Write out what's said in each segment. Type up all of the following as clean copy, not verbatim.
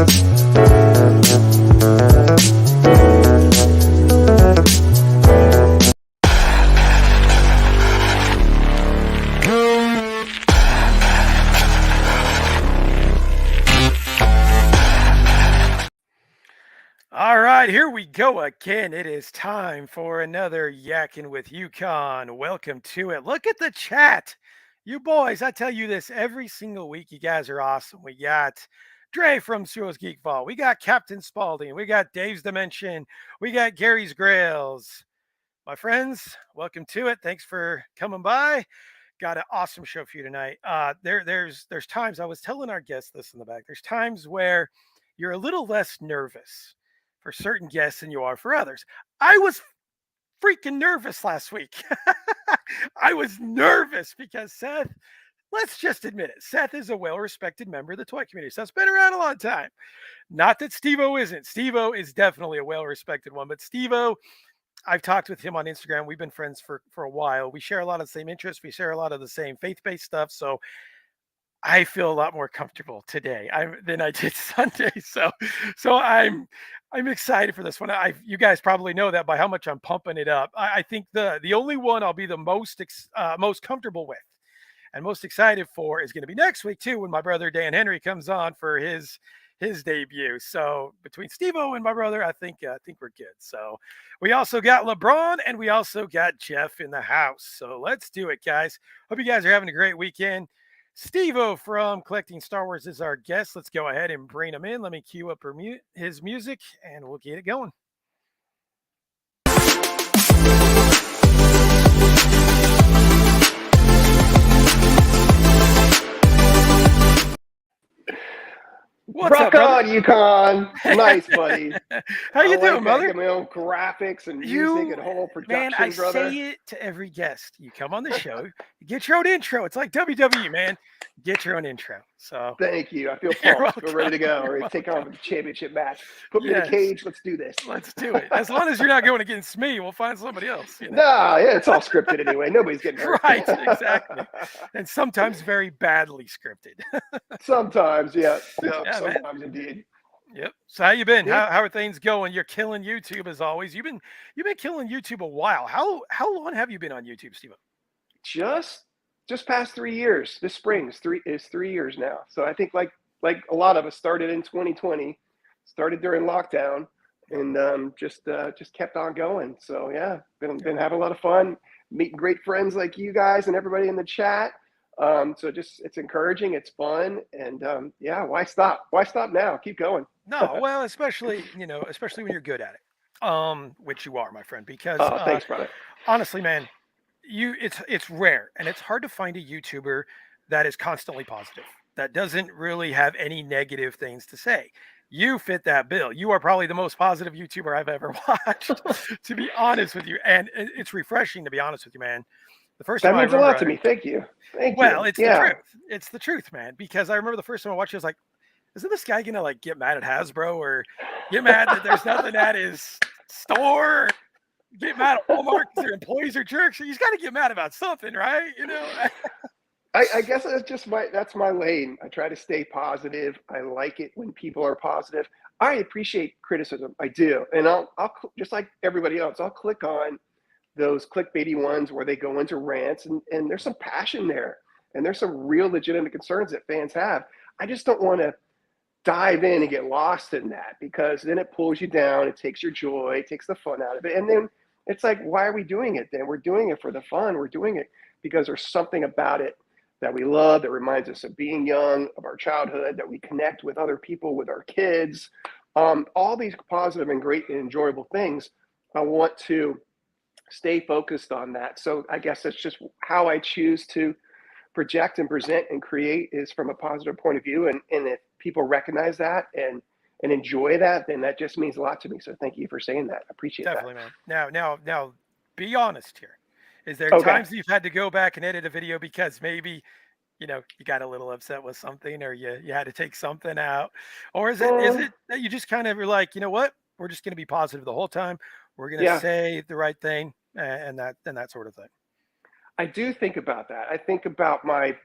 All right, here we go again. It is time for another Yakin with Yukon. Welcome to it. Look at the chat. You boys, I tell you this every single week. You guys are awesome. We got Dre from SteveO's Geek Vault. We got Captain Spaulding. We got Dave's Dimension. We got Gary's Grails. My friends, welcome to it. Thanks for coming by. Got an awesome show for you tonight. There's times I was telling our guests this in the back. There's times where you're a little less nervous for certain guests than you are for others. I was freaking nervous last week. I was nervous because Seth, let's just admit it, Seth is a well-respected member of the toy community. Seth's been around a long time. Not that SteveO isn't. SteveO is definitely a well-respected one, but SteveO, I've talked with him on Instagram. We've been friends for a while. We share a lot of the same interests. We share a lot of the same faith-based stuff. So I feel a lot more comfortable today than I did Sunday. So I'm excited for this one. You guys probably know that by how much I'm pumping it up. I think the only one I'll be the most comfortable with and most excited for is going to be next week too, when my brother Dan Henry comes on for his debut. So between SteveO and my brother, I think we're good. So we also got LeBron and we also got Jeff in the house. So let's do it, guys. Hope you guys are having a great weekend. SteveO from Collecting Star Wars is our guest. Let's go ahead and bring him in. Let me cue up his music and we'll get it going. What's up, brother? Yukon. Nice, buddy. How you doing, brother? I my own graphics and music and whole production, man, I brother. say it to every guest. You come on the show, you get your own intro. It's like WWE, man. Get your own intro. So thank you. I feel pumped. We're ready to go. We're ready to take on the championship match. Put me in a cage. Let's do this. Let's do it. As long as you're not going against me, we'll find somebody else. You know? Nah, yeah, it's all scripted anyway. Nobody's getting hurt. Right, exactly. And sometimes very badly scripted. Sometimes, yeah. Sometimes man. Indeed. Yep. So how you been? Yeah. How are things going? You're killing YouTube as always. You've been killing YouTube a while. How long have you been on YouTube, Steve? Just past 3 years. This spring is 3 years now. So I think like a lot of us started in 2020, started during lockdown, and just kept on going. So yeah, been having a lot of fun, meeting great friends like you guys and everybody in the chat. So it's encouraging, it's fun, and yeah, why stop? Why stop now? Keep going. No, well, especially when you're good at it, which you are, my friend. Because thanks, brother. Honestly, man, it's rare and it's hard to find a YouTuber that is constantly positive, that doesn't really have any negative things to say. You fit that bill. You are probably the most positive YouTuber I've ever watched, to be honest with you, and it's refreshing to be honest with you, man. The first time that means a lot to me. Thank you. Well, it's the truth. It's the truth, man. Because I remember the first time I watched it, I was like, isn't this guy gonna like get mad at Hasbro or get mad that there's nothing at his store? Get mad at Walmart because their employees are jerks. He's got to get mad about something, right? You know. I guess that's my lane. I try to stay positive. I like it when people are positive. I appreciate criticism. I do, and I'll just like everybody else, I'll click on those clickbaity ones where they go into rants and there's some passion there and there's some real legitimate concerns that fans have. I just don't want to dive in and get lost in that, because then it pulls you down. It takes your joy, it takes the fun out of it. And then it's like, why are we doing it then? We're doing it for the fun. We're doing it because there's something about it that we love, that reminds us of being young, of our childhood, that we connect with other people, with our kids. All these positive and great and enjoyable things. I want to stay focused on that. So I guess that's just how I choose to project and present and create, is from a positive point of view. And if people recognize that and enjoy that, then that just means a lot to me. So thank you for saying that. I appreciate Definitely, that. Definitely, man. Now, be honest here. Is there times you've had to go back and edit a video because maybe, you got a little upset with something, or you had to take something out? Or is it that you just kind of are like, you know what? We're just going to be positive the whole time. We're going to say the right thing and that sort of thing. I do think about that. I think about my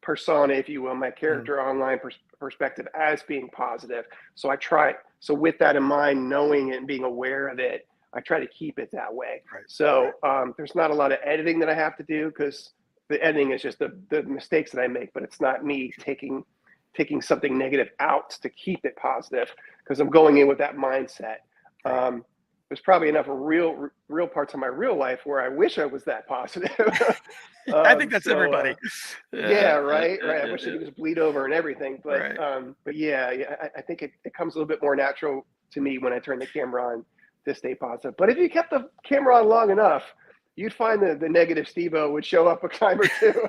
persona, if you will, my Mhm. character online perspective as being positive. So I try. So with that in mind, knowing it and being aware of it, I try to keep it that way. Right. So Right. there's not a lot of editing that I have to do because the editing is just the mistakes that I make, but it's not me taking something negative out to keep it positive because I'm going in with that mindset. Right. Um, there's probably enough real parts of my real life where I wish I was that positive. I think that's So everybody. yeah, Yeah. right. I wish I could just bleed over and everything, Right. but yeah, I think it comes a little bit more natural to me when I turn the camera on to stay positive. But if you kept the camera on long enough, you'd find the negative SteveO would show up a time or two.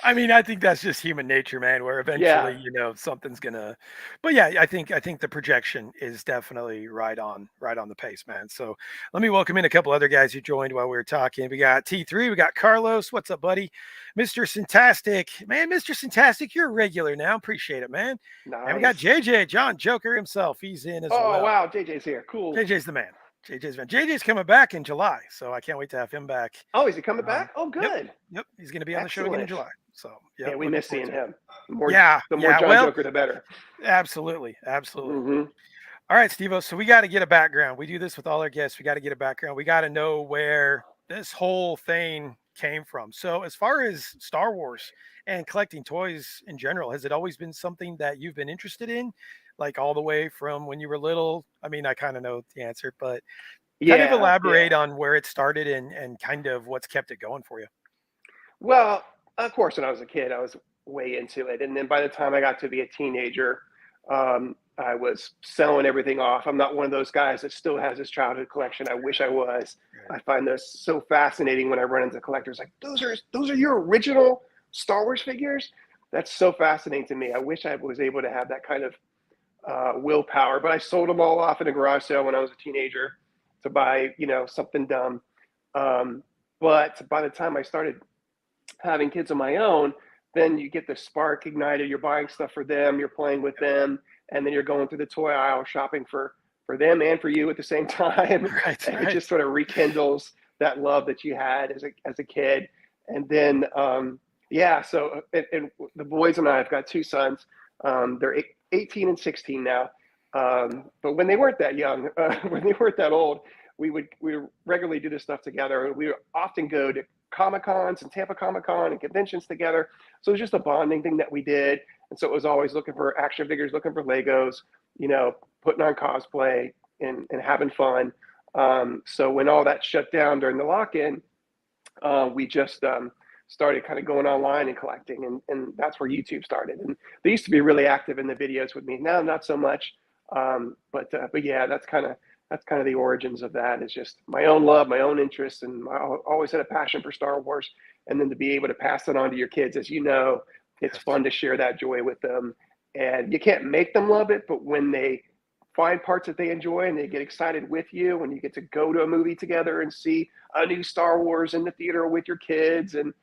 I mean, I think that's just human nature, man, where Yeah, eventually, something's gonna but yeah, I think the projection is definitely right on the pace, man. So let me welcome in a couple other guys who joined while we were talking. We got T3, we got Carlos. What's up, buddy? Mr. Fantastic. Man, Mr. Fantastic, you're a regular now. Appreciate it, man. And we got nice. JJ, John Joker himself. He's in as Oh well. wow, JJ's here. Cool. JJ's the man. JJ's the man. JJ's coming back in July, so I can't wait to have him back. Oh, is he coming Um, back? Oh, yep, good. yep. He's going to be on the show again in Excellent. July. So, Yeah, yep, we looking miss forward seeing to it. him. Yeah, The more yeah. John Well, Joker, the better. absolutely, absolutely. Hmm. All right, Steve. So we got to get a background. We do this with all our guests. We got to get a background. We got to know where this whole thing came from. So, as far as Star Wars and collecting toys in general, has it always been something that you've been interested in, like all the way from when you were little? I mean, I kind of know the answer, but kind of Yeah, elaborate yeah. on where it started and kind of what's kept it going for you. Well, of course, when I was a kid, I was way into it, and then by the time I got to be a teenager, I was selling everything off. I'm not one of those guys that still has his childhood collection. I wish I was. Right. I find those so fascinating when I run into collectors. Like those are your original Star Wars figures. That's so fascinating to me. I wish I was able to have that kind of willpower, but I sold them all off in a garage sale when I was a teenager to buy, something dumb. Um, but by the time I started having kids of my own, then you get the spark ignited. You're buying stuff for them, you're playing with them, and then you're going through the toy aisle shopping for them and for you at the same time. Right, And it right. just sort of rekindles that love that you had as a kid. And then yeah, so and the boys and I have got two sons. They're 18 and 16 now. But when they weren't that young, when they weren't that old, we would regularly do this stuff together. We would often go to Comic Cons and Tampa Comic Con and conventions together. So it was just a bonding thing that we did. And so it was always looking for action figures, looking for Legos, putting on cosplay and having fun. So when all that shut down during the lock-in, we just started kind of going online and collecting, and that's where YouTube started. And they used to be really active in the videos with me. Now, not so much. But yeah, that's kind of the origins of that. Is just my own love, my own interest, and I always had a passion for Star Wars. And then to be able to pass it on to your kids, as you know, it's Yes. fun to share that joy with them. And you can't make them love it, but when they find parts that they enjoy and they get excited with you, and you get to go to a movie together and see a new Star Wars in the theater with your kids, and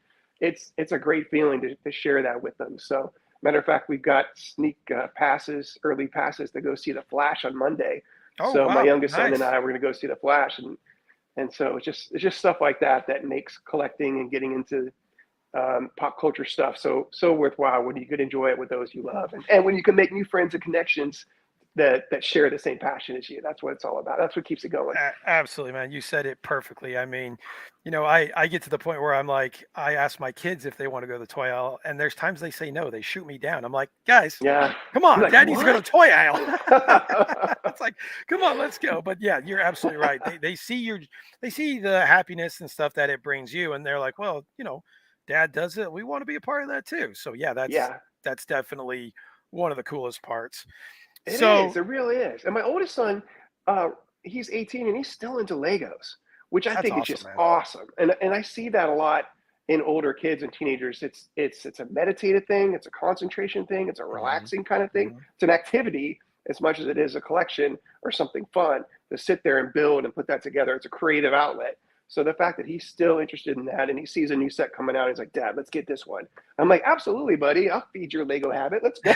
it's a great feeling to share that with them. So matter of fact, we've got sneak passes, early passes to go see the Flash on Monday. Oh, So my wow. youngest son and Nice. I were going to go see the Flash, and so it's just stuff like that makes collecting and getting into pop culture stuff so worthwhile when you could enjoy it with those you love, and when you can make new friends and connections that share the same passion as you. That's what it's all about. That's what keeps it going. Absolutely, man. You said it perfectly. I mean, I get to the point where I'm like, I ask my kids if they want to go to the toy aisle, and there's times they say no. They shoot me down. I'm like, guys, Yeah. come You're on, like, dad needs to go to what? the toy aisle. It's like, come on, let's go. But yeah, you're absolutely right. They see the happiness and stuff that it brings you, and they're like, well, dad does it. We want to be a part of that too. So yeah, that's Yeah, that's definitely one of the coolest parts. it is. So It really is. And my oldest son, uh, he's 18 and he's still into Legos, which I that's think is awesome, just man. awesome. And I see that a lot in older kids and teenagers. It's a meditative thing. It's a concentration thing. It's a Hmm. relaxing kind of thing. Hmm. It's an activity as much as it is a collection or something fun to sit there and build and put that together. It's a creative outlet. So the fact that he's still interested in that and he sees a new set coming out, he's like, Dad, let's get this one. I'm like, absolutely, buddy. I'll feed your Lego habit. Let's go.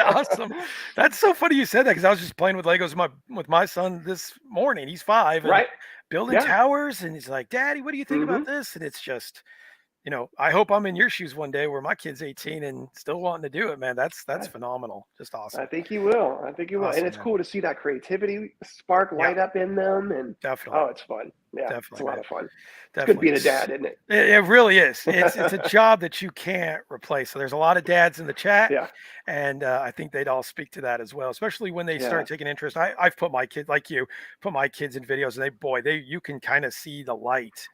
Awesome. That's so funny you said that because I was just playing with Legos with my son this morning. He's 5 and Right? building Yeah. towers, and he's like, "Daddy, what do you think about Hmm. this?" And it's just I hope I'm in your shoes one day where my kid's 18 and still wanting to do it, man. That's I, phenomenal. Just I awesome. think you will. I think you will. And Awesome, it's man. cool to see that creativity spark Yeah, light up in them. And definitely. oh, it's fun. Yeah, it's a Definitely, lot man. of fun. It's good Definitely. being a dad, isn't it? It really is. It's a job that you can't replace. So there's a lot of dads in the chat, Yeah. and I think they'd all speak to that as well, especially when they Yeah. start taking interest. I've put my kids like you, put my kids in videos, and they you can kind of see the light.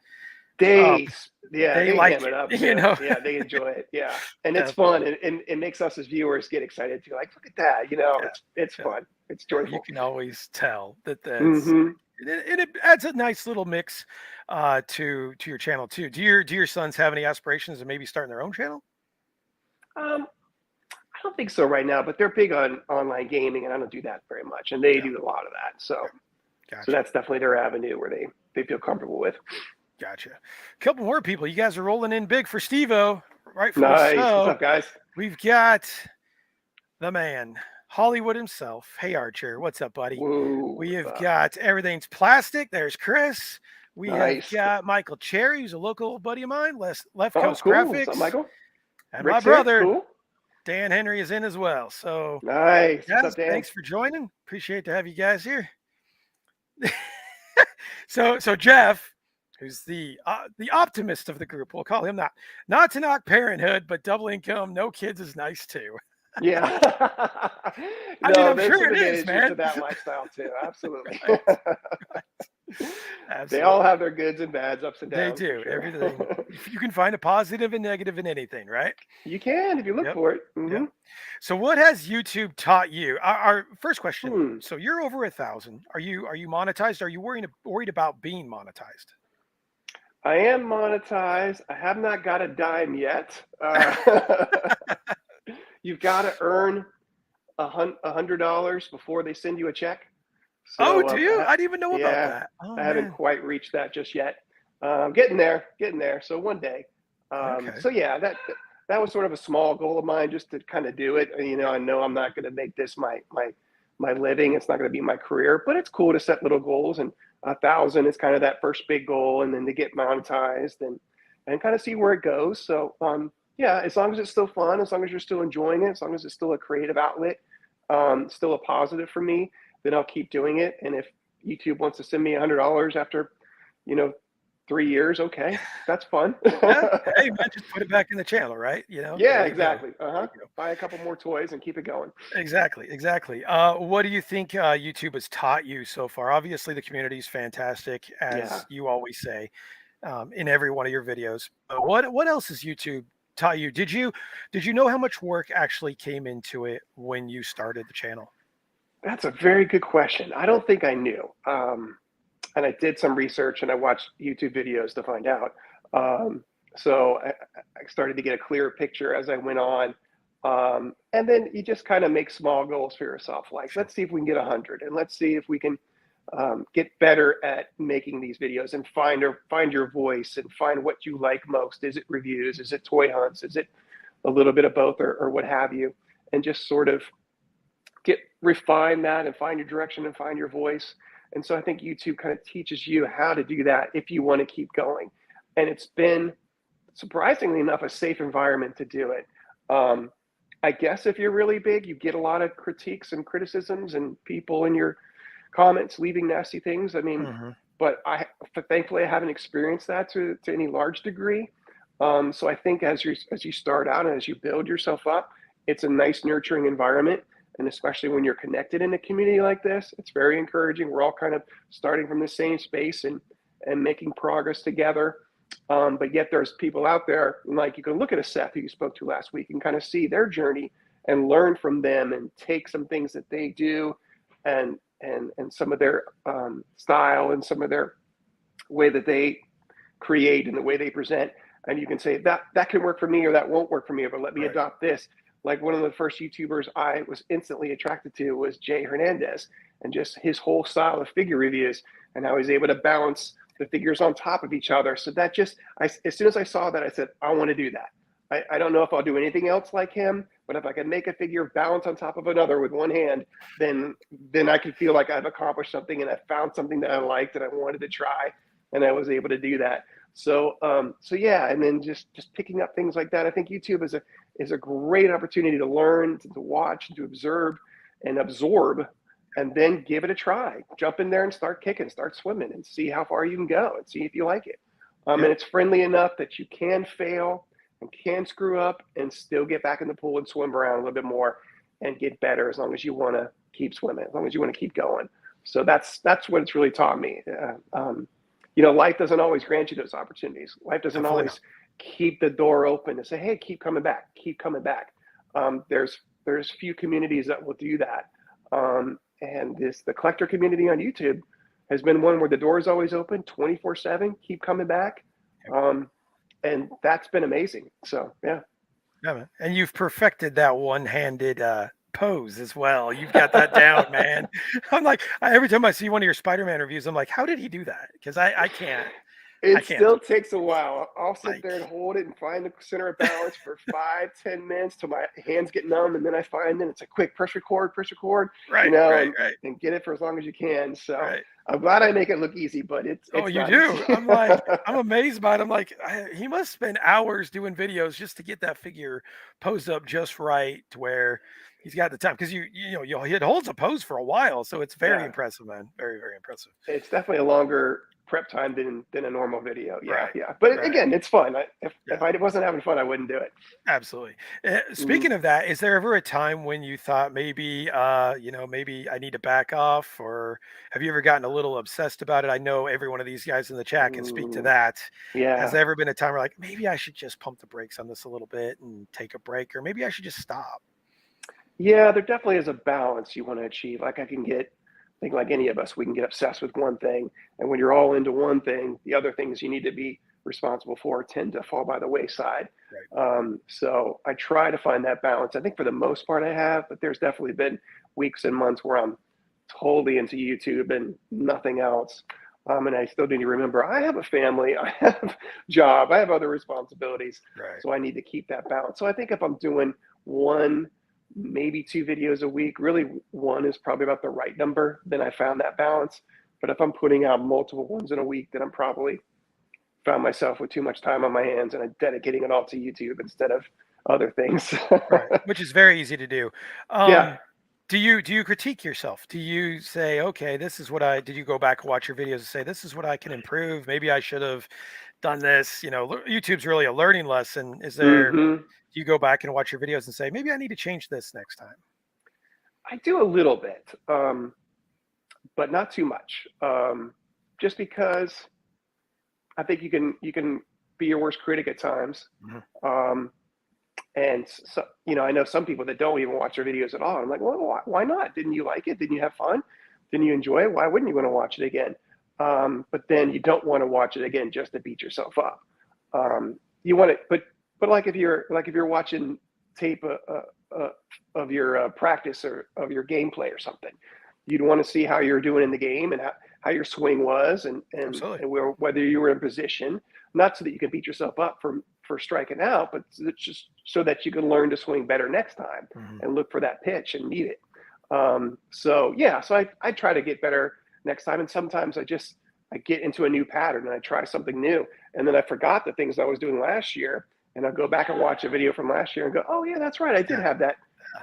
Um, Yeah, they they like ham it up it, too. Yeah, they enjoy it. Yeah. And it's Definitely. fun. And it makes us as viewers get excited too. Like, look at that. You know, Yeah, it's yeah, fun. It's yeah. You joyful. can always tell that that's Hmm. it adds a nice little mix to your channel too. Do your sons have any aspirations of maybe starting their own channel? I don't think so right now, but they're big on online gaming, and I don't do that very much, and they Yeah. do a lot of that. So, Okay. so Gotcha. that's definitely their avenue where they feel comfortable with. Gotcha. Couple more people. You guys are rolling in big for SteveO, rightfully Nice. What's so. up, guys? We've got the man, Hollywood himself. Hey Archer, what's up, buddy? Whoa, We what's have up? got everything's plastic. There's Chris. We have Nice. got Michael Cherry, who's a local buddy of mine, Left Oh, Coast cool. What's up, Graphics, Michael? and my Rick's here. brother Cool. Dan Henry is in as well. So, Nice. What's up, guys, Dan? thanks for joining. Appreciate to have you guys here. So Jeff, who's the optimist of the group, we'll call him that. Not to knock parenthood, but double income, no kids is nice too. Yeah. I mean, No, I'm there's sure some it is, advantages to man. that lifestyle too. Absolutely. Right, right. They all Absolutely. have their goods and bads, ups and They downs for do sure. everything. You can find a positive and negative in anything, right? You can if you look Yep. for it. Yep. Hmm. So, what has YouTube taught you? Our first question. Hmm. So, you're over 1,000. Are you monetized? Are you worried about being monetized? I am monetized. I have not got a dime yet. You've got to earn $100 before they send you a check. Oh, So do you? I didn't even know about yeah, that. Oh I haven't man. quite reached that just yet. Getting there. So one day. Okay. So yeah, that was sort of a small goal of mine, just to kind of do it. And, I know I'm not going to make this my living. It's not going to be my career, but it's cool to set little goals. And 1,000 is kind of that first big goal, and then to get monetized and kind of see where it goes. So yeah, as long as it's still fun, as long as you're still enjoying it, as long as it's still a creative outlet, still a positive for me, then I'll keep doing it. And if YouTube wants to send me $100 after, you know, 3 years, okay, that's fun. Yeah. Hey man, just put it back in the channel, right? There Yeah, you go. exactly. There Uh-huh. you go. Buy a couple more toys and keep it going. Exactly. Exactly. What do you think YouTube has taught you so far? Obviously, the community is fantastic, Yeah. as you always say in every one of your videos. But what else has YouTube taught you? Did you know how much work actually came into it when you started the channel? That's a very good question. I don't think I knew. And I did some research and I watched YouTube videos to find out. So I started to get a clearer picture as I went on. And then you just kind of make small goals for yourself. Like, Sure. let's see if we can get 100, and let's see if we can get better at making these videos and find your voice and find what you like most. Is it reviews? Is it toy hunts? Is it a little bit of both, or what have you? And just sort of refine that and find your direction and find your voice. And so I think YouTube kind of teaches you how to do that if you want to keep going. And it's been, surprisingly enough, a safe environment to do it. I guess if you're really big, you get a lot of critiques and criticisms and people in your comments leaving nasty things. I mean, Hmm. but thankfully I haven't experienced that to any large degree. So I think as you start out and as you build yourself up, it's a nice nurturing environment. And especially when you're connected in a community like this, it's very encouraging. We're all kind of starting from the same space and making progress together. But yet there's people out there, like you can look at a Seth who you spoke to last week and kind of see their journey and learn from them and take some things that they do and some of their style and some of their way that they create and the way they present. And you can say that can work for me or that won't work for me, but let me Right. adopt this. Like one of the first YouTubers I was instantly attracted to was Jay Hernandez, and just his whole style of figure reviews and how he's able to balance the figures on top of each other. So that just, as soon as I saw that, I said, I want to do that. I don't know if I'll do anything else like him, but if I can make a figure balance on top of another with one hand, then I can feel like I've accomplished something and I found something that I liked and I wanted to try, and I was able to do that. So yeah, and then just picking up things like that. I think YouTube is a great opportunity to learn, to watch, to observe, and absorb, and then give it a try. Jump in there and start kicking, start swimming, and see how far you can go, and see if you like it. And Yep. it's friendly enough that you can fail and can screw up and still get back in the pool and swim around a little bit more and get better, as long as you want to keep swimming, as long as you want to keep going. So that's what it's really taught me. Life doesn't always grant you those opportunities. Life doesn't Definitely not. always keep the door open and say, "Hey, keep coming back, keep coming back." There's few communities that will do that, and the collector community on YouTube has been one where the door is always open, 24/7. Keep coming back, Yep. and that's been amazing. So yeah. Yeah, man. And you've perfected that one-handed pose as well. You've got that down, man. I'm like, every time I see one of your Spider-Man reviews, I'm like, how did he do that? Because I can't. I It can't still do takes a while. I'll sit like there and hold it and find the center of balance for 5, 10 minutes till my hands get numb, and then I find, then it's a quick press record, right, right, right, and get it for as long as you can. So right. I'm glad I make it look easy, but Oh, it's you not easy. do. I'm like, I'm amazed by it. I'm like, he must spend hours doing videos just to get that figure posed up just right to where he's got the time. Because it holds a pose for a while, so it's very Yeah, impressive, man. Very, very impressive. it's definitely a longer prep time than a normal video. Yeah, Right, yeah. But right. again, it's fun. If Yeah. I wasn't having fun, I wouldn't do it. Absolutely. Mhm. Speaking of that, is there ever a time when you thought maybe, maybe I need to back off, or have you ever gotten a little obsessed about it? I know every one of these guys in the chat can speak to Mm, that. Has yeah. there ever been a time where like maybe I should just pump the brakes on this a little bit and take a break, or maybe I should just stop? Yeah, there definitely is a balance you want to achieve. Like I think like any of us, we can get obsessed with one thing. And when you're all into one thing, the other things you need to be responsible for tend to fall by the wayside. Right. So I try to find that balance. I think for the most part I have, but there's definitely been weeks and months where I'm totally into YouTube and nothing else. And I still need to remember I have a family, I have job, I have other responsibilities. Right. So I need to keep that balance. So I think if I'm doing one, maybe two videos a week, really one is probably about the right number, then I found that balance. But if I'm putting out multiple ones in a week, then I'm probably found myself with too much time on my hands and I'm dedicating it all to YouTube instead of other things. Right. Which is very easy to do. Yeah. Um, do you critique yourself? Do you say, okay, this is what I did you go back and watch your videos and say, this is what I can improve? Maybe I should have done this. YouTube's really a learning lesson. Hmm. Do you go back and watch your videos and say, maybe I need to change this next time? I do a little bit, but not too much. Just because I think you can be your worst critic at times. Mhm. Um, and so, I know some people that don't even watch their videos at all. I'm like, well, why not? Didn't you like it? Didn't you have fun? Didn't you enjoy it? Why wouldn't you want to watch it again? But then you don't want to watch it again just to beat yourself up. Right. You want it, but like if you're watching tape of your practice or of your gameplay or something, you'd want to see how you're doing in the game and how your swing was Absolutely. and whether you were in position, not so that you can beat yourself up for striking out, but it's just so that you can learn to swing better next time Mhm. and look for that pitch and meet it. So yeah, so I try to get better next time, and sometimes I get into a new pattern and I try something new, and then I forgot the things I was doing last year, and I'll go back and watch a video from last year and go, oh yeah, that's right, I did Yeah. have that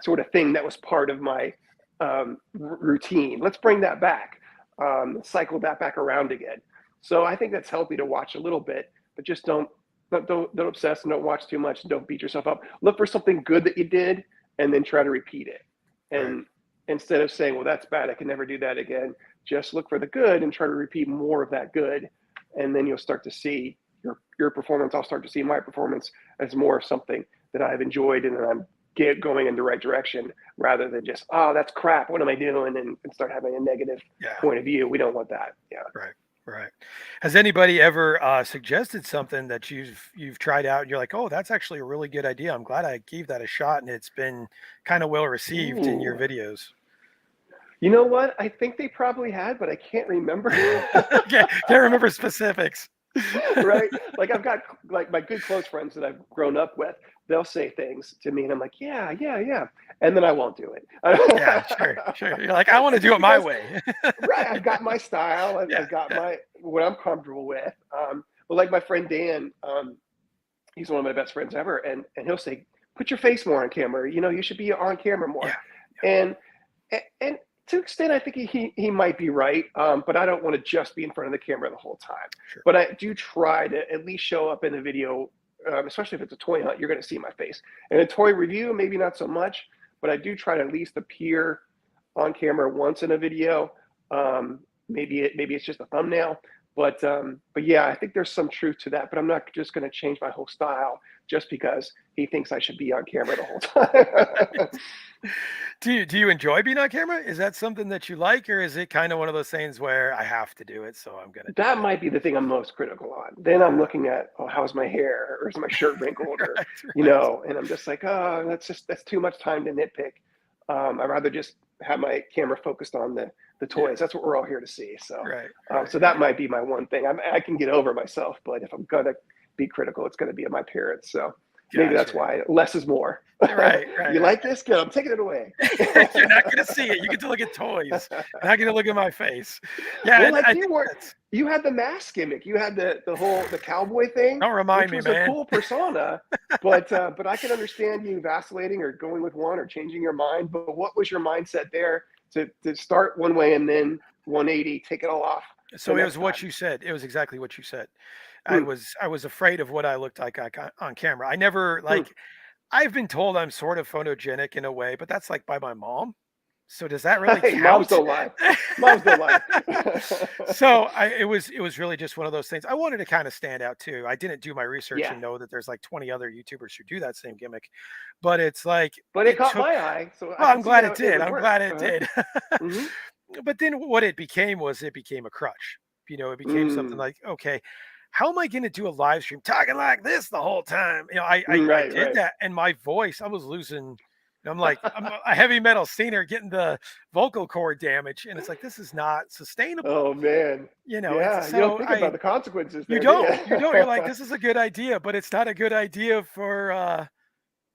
sort of thing that was part of my routine. Let's bring that back, cycle that back around again. So I think that's healthy to watch a little bit, but just don't obsess and don't watch too much. And don't beat yourself up. Look for something good that you did, and then try to repeat it. Right. And instead of saying, "Well, that's bad, I can never do that again," just look for the good and try to repeat more of that good, and then you'll start to see your performance. I'll start to see my performance as more of something that I've enjoyed and that I'm going in the right direction, rather than just, oh, that's crap, what am I doing, and start having a negative Yeah. point of view. We don't want that. Yeah. Right. Right. Has anybody ever suggested something that you've tried out and you're like, oh, that's actually a really good idea. I'm glad I gave that a shot and it's been kind of well received in your Ooh. videos. You know what? I think they probably had, but I can't remember. Can't remember specifics. Right? Like I've got like my good close friends that I've grown up with. They'll say things to me, and I'm like, yeah, yeah, yeah, and then I won't do it. Yeah, sure, sure. You're like, I want to do Just it my because, way. right? I've got my style. Yeah, I've got yeah, my what I'm comfortable with. Well, like my friend Dan, he's one of my best friends ever, and he'll say, "Put your face more on camera. You know, you should be on camera Yeah. more." And and to an extent, I think he might be right. But I don't want to just be in front of the camera the whole time. Sure. But I do try to at least show up in the video, especially if it's a toy hunt. You're going to see my face. In a toy review, maybe not so much, but I do try to at least appear on camera once in a video. Maybe it's just a thumbnail, but yeah, I think there's some truth to that. But I'm not just going to change my whole style just because he thinks I should be on camera the whole time. Do you enjoy being on camera? Is that something that you like, or is it kind of one of those things where I have to do it, so I'm gonna do That it? might be the thing I'm most critical on. Then I'm looking at, oh, how's my hair, or is my shirt wrinkled, or Right, right. and I'm just like, oh, that's too much time to nitpick. I'd rather just have my camera focused on the Yeah, toys. That's what we're all here to see. So, right, right, so that might be my one thing. I can get over myself, but if I'm gonna be critical, it's gonna be of my parents. So maybe that's gotcha. why less is more. Right, right, You right. like this? Good. I'm taking it away. You're not gonna see it. You get to look at toys. You're not gonna look at my face. Yeah, Well, and like I think that's. you had the mask gimmick. You had the cowboy thing, Don't remind which me, was a man. cool persona. But I can understand you vacillating or going with one or changing your mind. But what was your mindset there to start one way and then 180, take it all off the So it next was what time? you said. It was exactly what you said. I Hmm, was I was afraid of what I looked like on camera. I never hmm. like. I've been told I'm sort of photogenic in a way, but that's like by my mom. So does that really Hey, moms count? don't lie. Moms don't lie. So it was really just one of those things. I wanted to kind of stand out too. I didn't do my research Yeah, and know that there's like 20 other YouTubers who do that same gimmick, but it's like but it it caught took. my eye, so I Well, can I'm see glad it how it did. would I'm work. glad it Uh-huh. did. Hmm. But then what it became was it became a crutch. It became something Mm. like, okay, how am I going to do a live stream talking like this the whole time? I Right, did right. that, and my voice, I was losing. I'm like, I'm a heavy metal singer getting the vocal cord damage, and it's like this is not sustainable. Oh man. It's Yeah, you don't so think about I the consequences you there, do don't you don't. You're you? like this is a good idea, but it's not a good idea for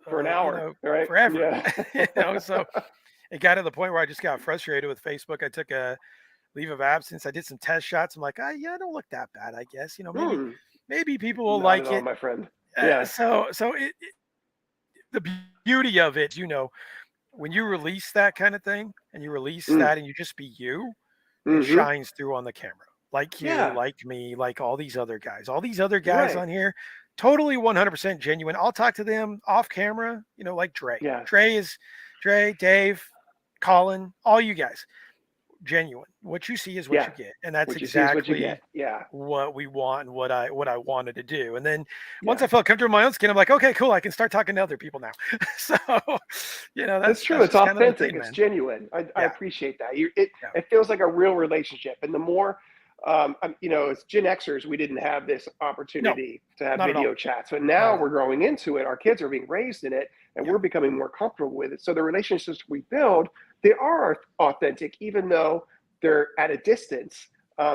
For an hour, right? forever. Yeah. So it got to the point where I just got frustrated with Facebook. I took a leave of absence. I did some test shots. I'm like, yeah, I don't look that bad. I guess Hmm. maybe people will Not at like all, it. my friend. Yeah. The beauty of it, when you release that kind of thing and you release Mm. that and you just be you, it Mhm. shines through on the camera. Like you, Yeah. like me, like all these other guys. All these other guys Right. on here, totally 100% genuine. I'll talk to them off camera, like Dre. Yeah. Dre, Dave, Colin, all you guys. Genuine. What you see is what Yeah. you get. And that's What you see is what you get. exactly Yeah. what we want and what I wanted to do. And then once I Yeah. felt comfortable in my own skin, I'm like, okay, cool. I can start talking to other people now. So, That's that's true. that's It's just kind of the authentic. thing, It's man. genuine. I Yeah. appreciate that. It Yeah. it feels like a real relationship. And the more, as Gen Xers, we didn't have this No, opportunity to have not at all. video chats, but Not now at all. we're growing into it. Our kids are being raised in it, and Yeah. we're becoming more comfortable with it. So the relationships we build, they are authentic, even though they're at a distance,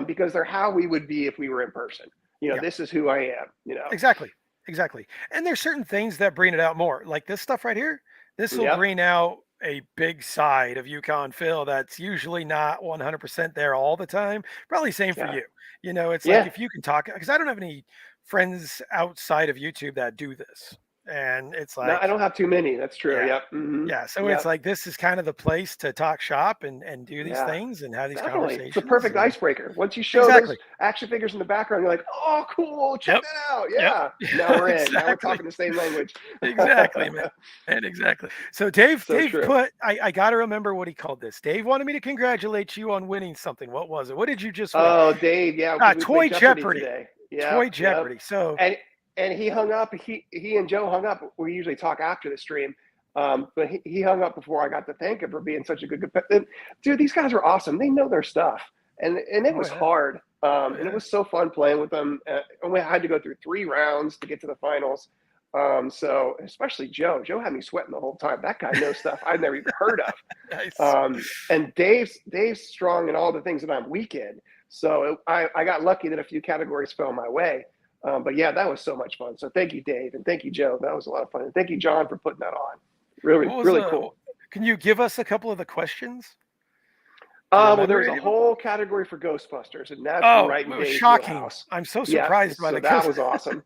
because they're how we would be if we were in person. Yeah. This is who I am. Exactly. Exactly. And there's certain things that bring it out more. Like this stuff right here, this will Yep. bring out a big side of Yukon Phil that's usually not 100% there all the time. Probably same for Yeah. you. It's like Yeah. if you can talk, because I don't have any friends outside of YouTube that do this. And it's No, like, I don't have too many. That's true. yeah. Yep. Hmm. Yeah. So it's Yep. like this is kind of the place to talk shop and do these Yeah. things and have these Definitely. It's a conversations. perfect And icebreaker. Once you show those exactly. action figures in the background, you're like, oh, cool. Check Yep. that out. Yep. Yeah. Now we're in. Now we're Exactly. talking the same language. Exactly, man. And exactly. So Dave, So Dave true. put I gotta remember what he called this. Dave wanted me to congratulate you on winning something. What was it? What did you just win? Oh, Dave. Yeah. Because we Toy played Jeopardy Jeopardy. today. Yeah. Toy Yep. Jeopardy. So And he hung up. He and Joe hung up. We usually talk after the stream. But he hung up before I got to thank him for being such a good competitor. Dude, these guys are awesome. They know their stuff, and it oh was yeah. hard. Oh And it yeah. was so fun playing with them. And we had to go through 3 rounds to get to the finals. So especially Joe. Joe had me sweating the whole time. That guy knows stuff I've never even heard of. Nice. And Dave's strong in all the things that I'm weak in. So I got lucky that a few categories fell my way. But yeah, that was so much fun. So thank you, Dave, and thank you, Joe. That was a lot of fun. And thank you, John, for putting that on. Really, What was really the cool. can you give us a couple of the questions? Do you Well, remember there's a any of them? whole category for Ghostbusters, and that's Oh, right in Dave's shocking. wheelhouse. I'm so Yeah, surprised by so the that ghost. was awesome.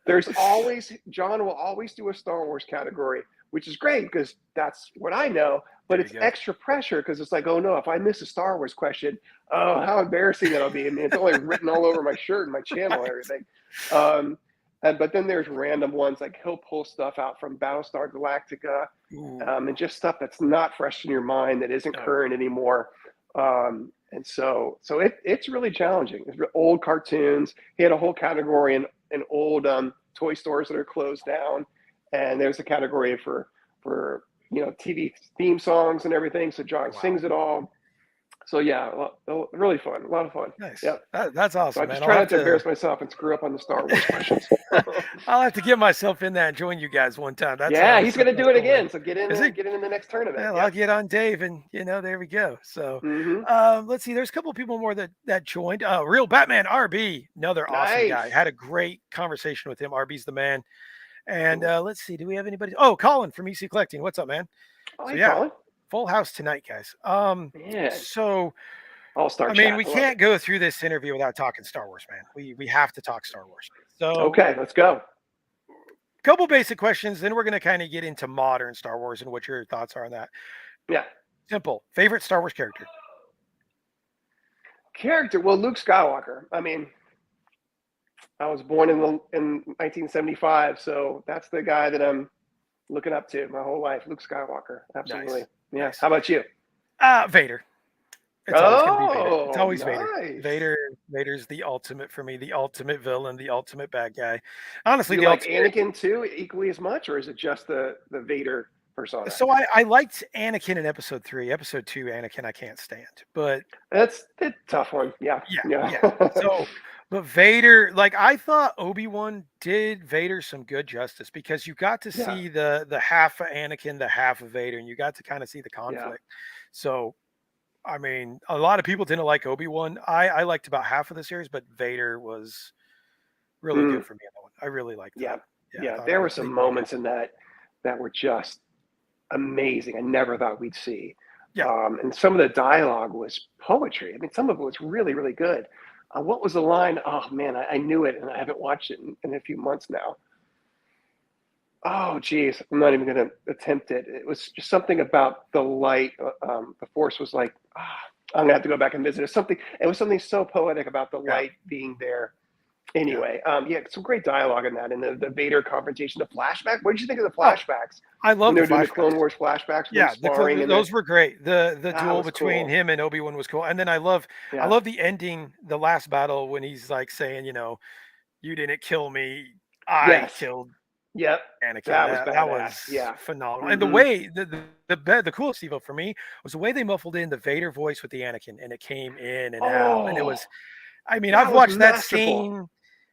There's always John will always do a Star Wars category, which is great because that's what I know. But There you it's go. extra pressure because it's like, oh no, if I miss a Star Wars question, oh how embarrassing that'll be. I mean, it's only written all over my shirt and my channel and Right. everything. Um, but then there's random ones like he'll pull stuff out from Battlestar Galactica, Ooh. and just stuff that's not fresh in your mind that isn't Oh, current anymore. And so it's really challenging. It's old cartoons. He had a whole category in old toy stores that are closed down, and there's a category for TV theme songs and everything. So John wow. sings it all. So yeah, really fun, a lot of fun. Nice. Yep. That's So I awesome, just man. I'll try have not to to embarrass myself and screw up on the Star Wars questions. I'll have to get myself in that and join you guys one time. Yeah, he's That gonna sounds do it cool, man. again. So get in Is and it? get in the next tournament. Well, I'll Yep. get on Dave, and there we go. So, Mm-hmm. let's see. There's a couple people more that joined. Real Batman RB, another awesome guy. Nice. Had a great conversation with him. RB's the man. And Cool. let's see. Do we have anybody? Oh, Colin from EC Collecting. What's up, man? Oh, So hey, yeah, Colin. full house tonight, guys. Man, So all-star I mean, chat. we I love it. can't go through this interview without talking Star Wars, man. We have to talk Star Wars. So Okay, let's go. couple basic questions, then we're going to kind of get into modern Star Wars and what your thoughts are on that. Yeah. Simple. Favorite Star Wars character? Character. Well, Luke Skywalker. I mean, I was born in 1975, so that's the guy that I'm looking up to my whole life. Luke Skywalker. Absolutely. Nice. Yeah. Nice. How about you? Vader. It's always going to be Vader. It's Oh, always Vader. nice. Vader's the ultimate for me, the ultimate villain, the ultimate bad guy. Honestly, Do you the like ultimate. Anakin too, equally as much, or is it just the Vader persona? So I liked Anakin in episode 3. Episode 2, Anakin I can't stand. But That's a tough one. Yeah. yeah, Yeah. yeah. So but Vader, like I thought Obi-Wan did Vader some good justice because you got to Yeah. see the half of Anakin, the half of Vader, and you got to kind of see the Yeah. conflict. So I mean, a lot of people didn't like Obi-Wan. I liked about half of the series, but Vader was really Mm, good for me in that one. I really liked yeah. that. Yeah, I Yeah. thought There I were he some did good. moments in that were just amazing. I never thought we'd see. Yeah. And some of the dialogue was poetry. I mean, some of it was really, really good. What was the line? Oh man, I knew it, and I haven't watched it in a few months now. Oh geez, I'm not even going to attempt it. It was just something about the light. The force was like, I'm gonna have to go back and visit it. Something. It was something so poetic about the Yeah. light being there. Yeah. Anyway, yeah, some great dialogue in that, and the Vader confrontation, the flashback. What did you think of the Oh, flashbacks I when love they the were doing the Clone flashbacks. Wars flashbacks with them Yeah, sparring and the those were great. The that duel was between cool. him and Obi-Wan was cool. And then I Yeah. love the ending, the last battle when he's like saying, "You didn't kill me, I Yes. killed Yep. Anakin." That was That badass. was Yeah. phenomenal. And the Mm-hmm. way the coolest Evo for me was the way they muffled in the Vader voice with the Anakin and it came in and out. And it Oh, was I mean, I've that was watched that masterful. scene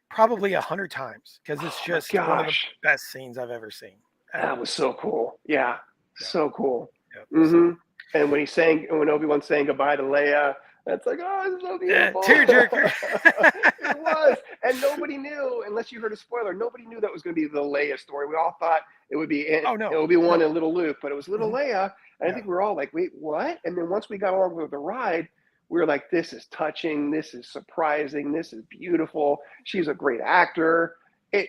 probably 100 times because it's Oh my just one of the gosh. best scenes I've ever seen. That Ever. was so cool. Yeah. Yeah. So cool. Yeah. Mm-hmm. So And when Obi-Wan saying goodbye to Leia, that's like, oh, it's so beautiful. tearjerker. It was. And nobody knew, unless you heard a spoiler, nobody knew that was going to be the Leia story. We all thought it would be Oh no, Obi-Wan no. and little Luke, but it was little Mhm. Leia. And I Yeah. think we were all like, wait, what? And then once we got along with the ride, we were like, this is touching. This is surprising. This is beautiful. She's a great actor.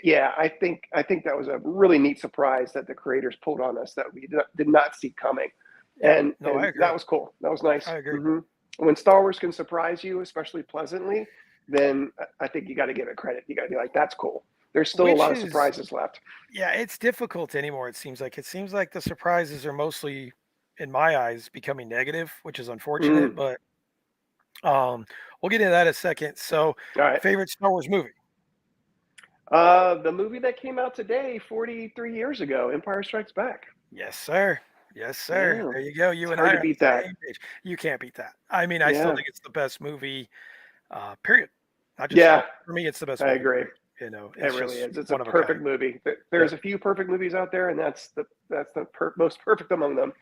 Yeah, I think that was a really neat surprise that the creators pulled on us that we did not see coming, Yeah. and No, I and that agree. was cool. That was nice. I agree. Hmm. When Star Wars can surprise you, especially pleasantly, then I think you got to give it credit. You got to be like, that's cool. There's still a Which lot of is surprises left. yeah, it's difficult anymore, it seems like the surprises are mostly, in my eyes, becoming negative, which is unfortunate, Mm. but, um, we'll get into that in a second. So, All right. favorite Star Wars movie? The movie that came out today, 43 years ago, Empire Strikes Back. Yes, sir. Yes, sir. Yeah, There you go. You it's and I hard are to on beat the that. same page. You can't beat that. I mean, I still Yeah, think it's the best movie, period. Not just Star yeah, Wars. For me, it's the best I movie, agree. period. It It's really just is. It's a one of a kind. perfect movie. Yep. There's a few perfect movies out there, and that's the most perfect among them.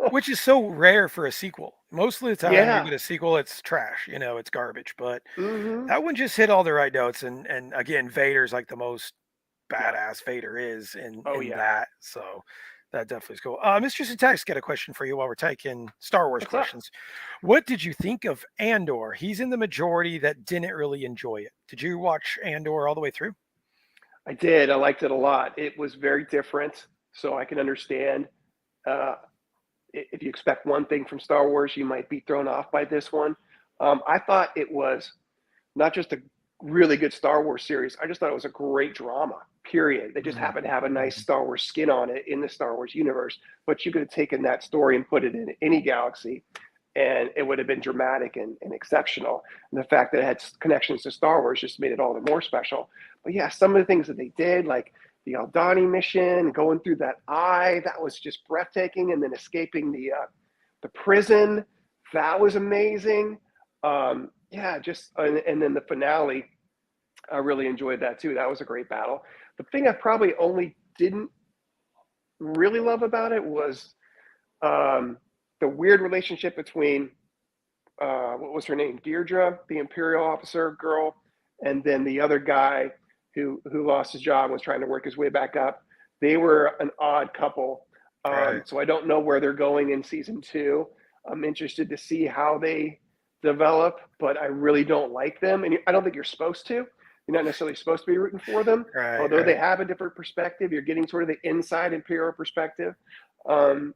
Which is so rare for a sequel. Most of the time you Yeah. get a sequel, it's trash, it's garbage. But Hmm. that one just hit all the right notes. And again, Vader's like the most Yeah. badass Vader is in Oh in yeah. that. So That definitely is cool. Mr. Syntax got a question for you while we're taking Star Wars What's up? questions. What did you think of Andor? He's in the majority that didn't really enjoy it. Did you watch Andor all the way through? I did. I liked it a lot. It was very different, so I can understand. Uh, if you expect one thing from Star Wars, you might be thrown off by this one. I thought it was not just a really good Star Wars series. I just thought it was a great drama. Period. They just Mhm, happened to have a nice mhm. Star Wars skin on it in the Star Wars universe. But you could have taken that story and put it in any galaxy, and it would have been dramatic and exceptional. And the fact that it had connections to Star Wars just made it all the more special. But yeah, some of the things that they did, like the Aldani mission, going through that eye, that was just breathtaking. And then escaping the prison, that was amazing. Yeah, just and then the finale, I really enjoyed that too. That was a great battle. The thing I probably only didn't really love about it was um, the weird relationship between what was her name, Deirdre, the Imperial officer girl, and then the other guy who lost his job and was trying to work his way back up. They were an odd couple. Right. So I don't know where they're going in season two. I'm interested to see how they develop, but I really don't like them, and I don't think you're supposed to. You're not necessarily supposed to be rooting for them, Right. although they Right. have a different perspective. You're getting sort of the inside Imperial perspective, um,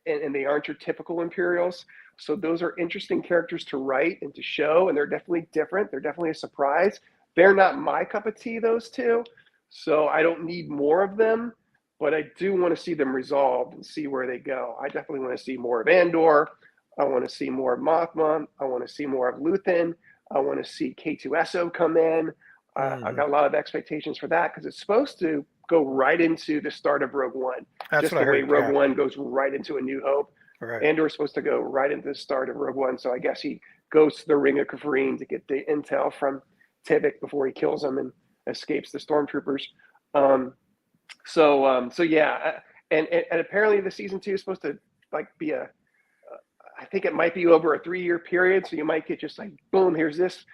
and they aren't your typical Imperials. So those are interesting characters to write and to show, and they're definitely different. They're definitely a surprise. They're not my cup of tea, those two. So I don't need more of them, but I do want to see them resolved and see where they go. I definitely want to see more of Andor. I want to see more of Mothma. I want to see more of Luthen. I want to see K2SO come in. I've Mhm. got a lot of expectations for that because it's supposed to go right into the start of Rogue One, That's just what I the way heard. Rogue Yeah. One goes right into A New Hope. Right. Andor's supposed to go right into the start of Rogue One, so I guess he goes to the Ring of Kafrine to get the intel from Tivik before he kills him and escapes the stormtroopers. Um, so yeah, and apparently the season two is supposed to like be a. I think it might be over a 3 year period, so you might get just like boom, here's this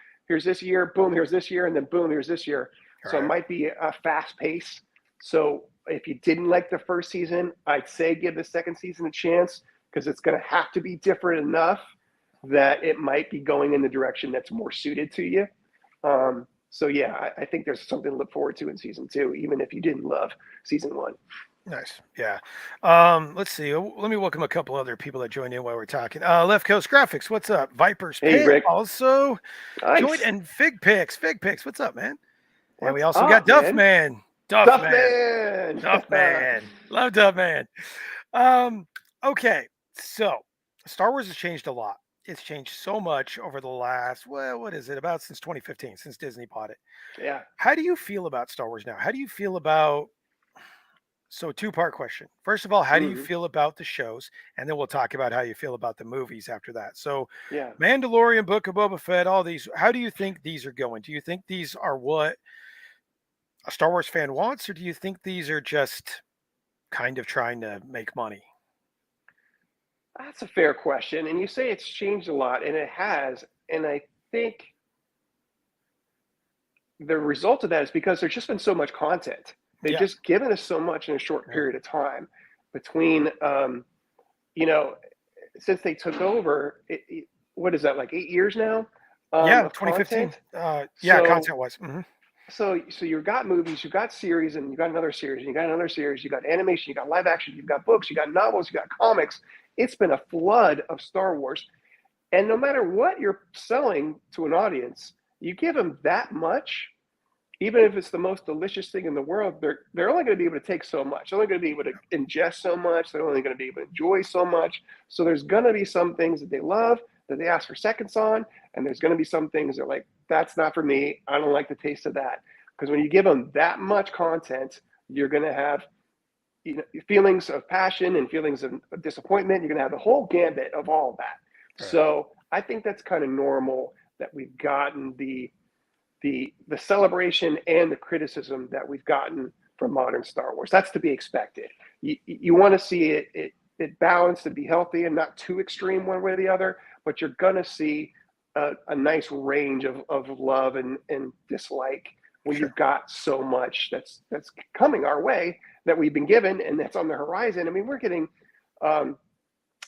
year, boom, here's this year, and then boom, here's this year. So it Right. might be a fast pace. So if you didn't like the first season, I'd say give the second season a chance because it's going to have to be different enough that it might be going in the direction that's more suited to you. So yeah, I think there's something to look forward to in season two, even if you didn't love season one. Nice. Yeah. Let's see. Let me welcome a couple other people that joined in while we're talking. Left Coast Graphics, what's up? Viper's Hey Pit Rick, also joined, nice. and Fig Picks. Fig Picks, what's up, man? And we What's also got up, Duff man? Man. Duff Duff Man. man. Duff Man. Love Duff Man. Um, okay. So Star Wars has changed a lot. It's changed so much over the last, well, what is it? About since 2015, since Disney bought it. Yeah. How do you feel about Star Wars now? How do you feel about, so two-part question. First of all, how do you Hmm. feel about the shows? And then we'll talk about how you feel about the movies after that. So Yeah. Mandalorian, Book of Boba Fett, all these, how do you think these are going? Do you think these are what a Star Wars fan wants, or do you think these are just kind of trying to make money? That's a fair question. And you say it's changed a lot, and it has. And I think the result of that is because there's just been so much content. They've Yeah. just given us so much in a short Right. period of time between, you know, since they took over, what is that, like 8 years now Yeah, of 2015. content? Yeah, So content wise. Mhm. so you've got movies, you've got series, and you got another series, and you got another series, you got animation, you got live action, you've got books, you got novels, you got comics. It's been a flood of Star Wars, and no matter what you're selling to an audience, you give them that much, even if it's the most delicious thing in the world, they're only going to be able to take so much. They're only going to be able to ingest so much. They're only going to be able to enjoy so much. So there's going to be some things that they love that they ask for seconds on, and there's going to be some things that are like, that's not for me. I don't like the taste of that. Because when you give them that much content, you're going to have, feelings of passion and feelings of disappointment. You're going to have the whole gambit of all of that. Right. So I think that's kind of normal that we've gotten the celebration and the criticism that we've gotten from modern Star Wars. That's to be expected. You want to see it balanced and be healthy and not too extreme one way or the other, but you're going to see a nice range of love and dislike when Sure. you've got so much that's coming our way that we've been given and that's on the horizon. I mean, we're getting um,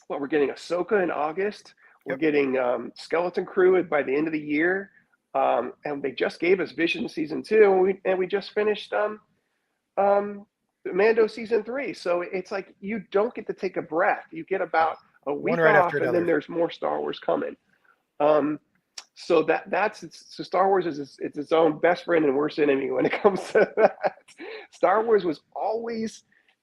we're getting Ahsoka in August. We're Yep. getting Skeleton Crew by the end of the year, and they just gave us Vision season 2, and we just finished Mando season 3. So it's like you don't get to take a breath. You get No. about a One week right after off, and then another. there's more Star Wars coming. Um, so so Star Wars is its own best friend and worst enemy when it comes to that. Star Wars was always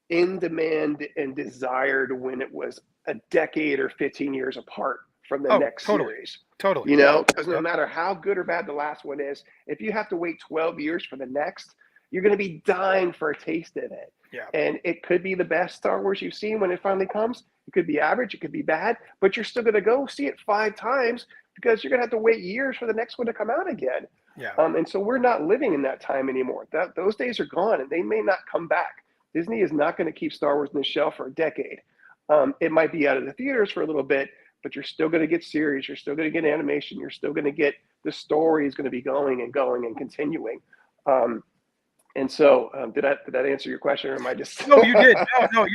in demand and desired when it was a decade or 15 years apart from the Oh, next totally. series. Totally. You know, because no Yep. matter how good or bad the last one is, if you have to wait 12 years for the next, you're going to be dying for a taste of it. Yeah. And it could be the best Star Wars you've seen when it finally comes. It could be average, it could be bad, but you're still going to go see it 5 times because you're going to have to wait years for the next one to come out again. Yeah. And so we're not living in that time anymore. Those days are gone, and they may not come back. Disney is not going to keep Star Wars on the shelf for a decade. It might be out of the theaters for a little bit, but you're still going to get series. You're still going to get animation. You're still going to get the story is going to be going and continuing. And so, did that answer your question, or am I just? No, you did. No, no,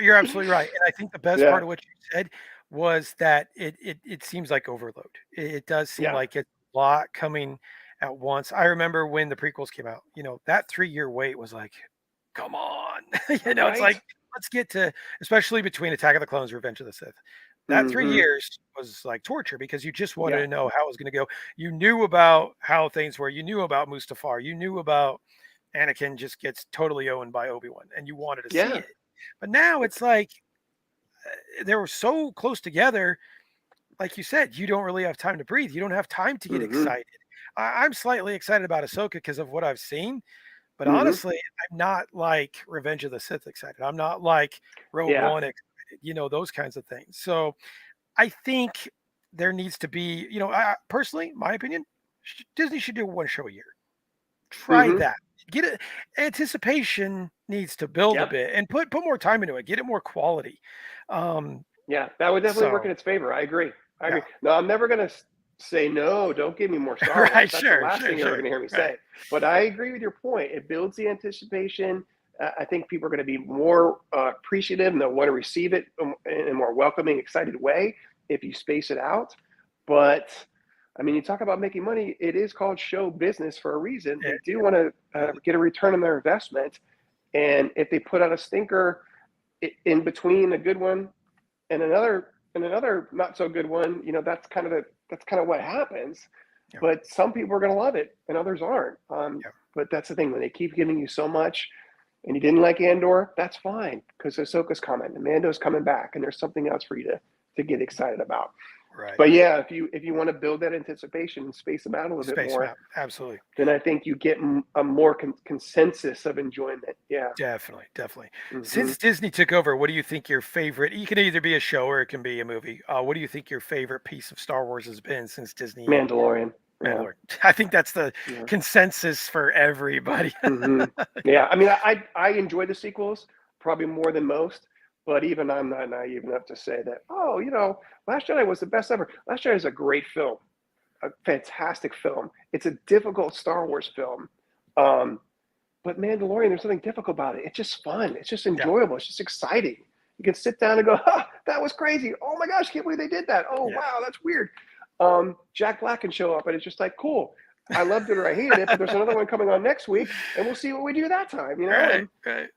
you're absolutely right. And I think the best part Yeah, of what you said was that it seems like overload. It does seem yeah, like it's a lot coming at once. I remember when the prequels came out, that 3-year wait was like, come on. It's right. like, let's get to, especially between Attack of the Clones, Revenge of the Sith. That 3 Mm-hmm. years was like torture because you just wanted Yeah, to know how it was going to go. You knew about how things were. You knew about Mustafar. You knew about Anakin just gets totally owned by Obi-Wan and you wanted to see yeah. it. But now it's like they were so close together. Like you said, you don't really have time to breathe. You don't have time to get Mm-hmm. excited. I'm slightly excited about Ahsoka because of what I've seen. But Mm-hmm. honestly, I'm not like Revenge of the Sith excited. I'm not like Rogue Yeah. One excited, those kinds of things. So I think there needs to be, personally, my opinion, Disney should do one show a year. Try Mm-hmm. that. Get it. Anticipation needs to build a Yep. bit and put more time into it. Get it more quality. Um, Yeah, that would definitely work in so its favor. I agree. I agree. yeah, No, I'm never going to say no. Don't give me more Star Wars. right, That's the sure, last sure, thing you're ever sure, going to hear me right. say. But I agree with your point. It builds the anticipation. I think people are going to be more appreciative and they'll want to receive it in a more welcoming, excited way if you space it out. But I mean, you talk about making money. It is called show business for a reason. Yeah, They do yeah, want to absolutely. get a return on their investment. And if they put out a stinker in between a good one and another not so good one, that's kind of what happens. Yeah, But some people are going to love it and others aren't. yeah. But that's the thing, when they keep giving you so much and you didn't like Andor, that's fine, because Ahsoka's coming and Mando's coming back and there's something else for you to get excited about. Right. But yeah, if you want to build that anticipation and space them out a little bit Space more, Map. Absolutely. then I think you get a more consensus of enjoyment. Yeah. Definitely. Definitely. Hmm. Since Disney took over, what do you think your favorite? You can either be a show or it can be a movie. What do you think your favorite piece of Star Wars has been since Disney? Mandalorian. Yeah. Mandalorian. I think that's the Yeah. consensus for everybody. Hmm. Yeah, I mean, I enjoy the sequels probably more than most, but even I'm not naive enough to say that, oh, Last Jedi was the best ever. Last Jedi is a great film, a fantastic film. It's a difficult Star Wars film, um, but Mandalorian, there's something difficult about it. It's just fun. It's just Yeah. enjoyable. It's just exciting. You can sit down and go, ha, that was crazy. Oh my gosh, can't believe they did that. Oh Yeah. wow, that's weird. Jack Black can show up, and it's just like cool. I loved it or I hated it, but there's another one coming on next week, and we'll see what we do that time, Right. Right.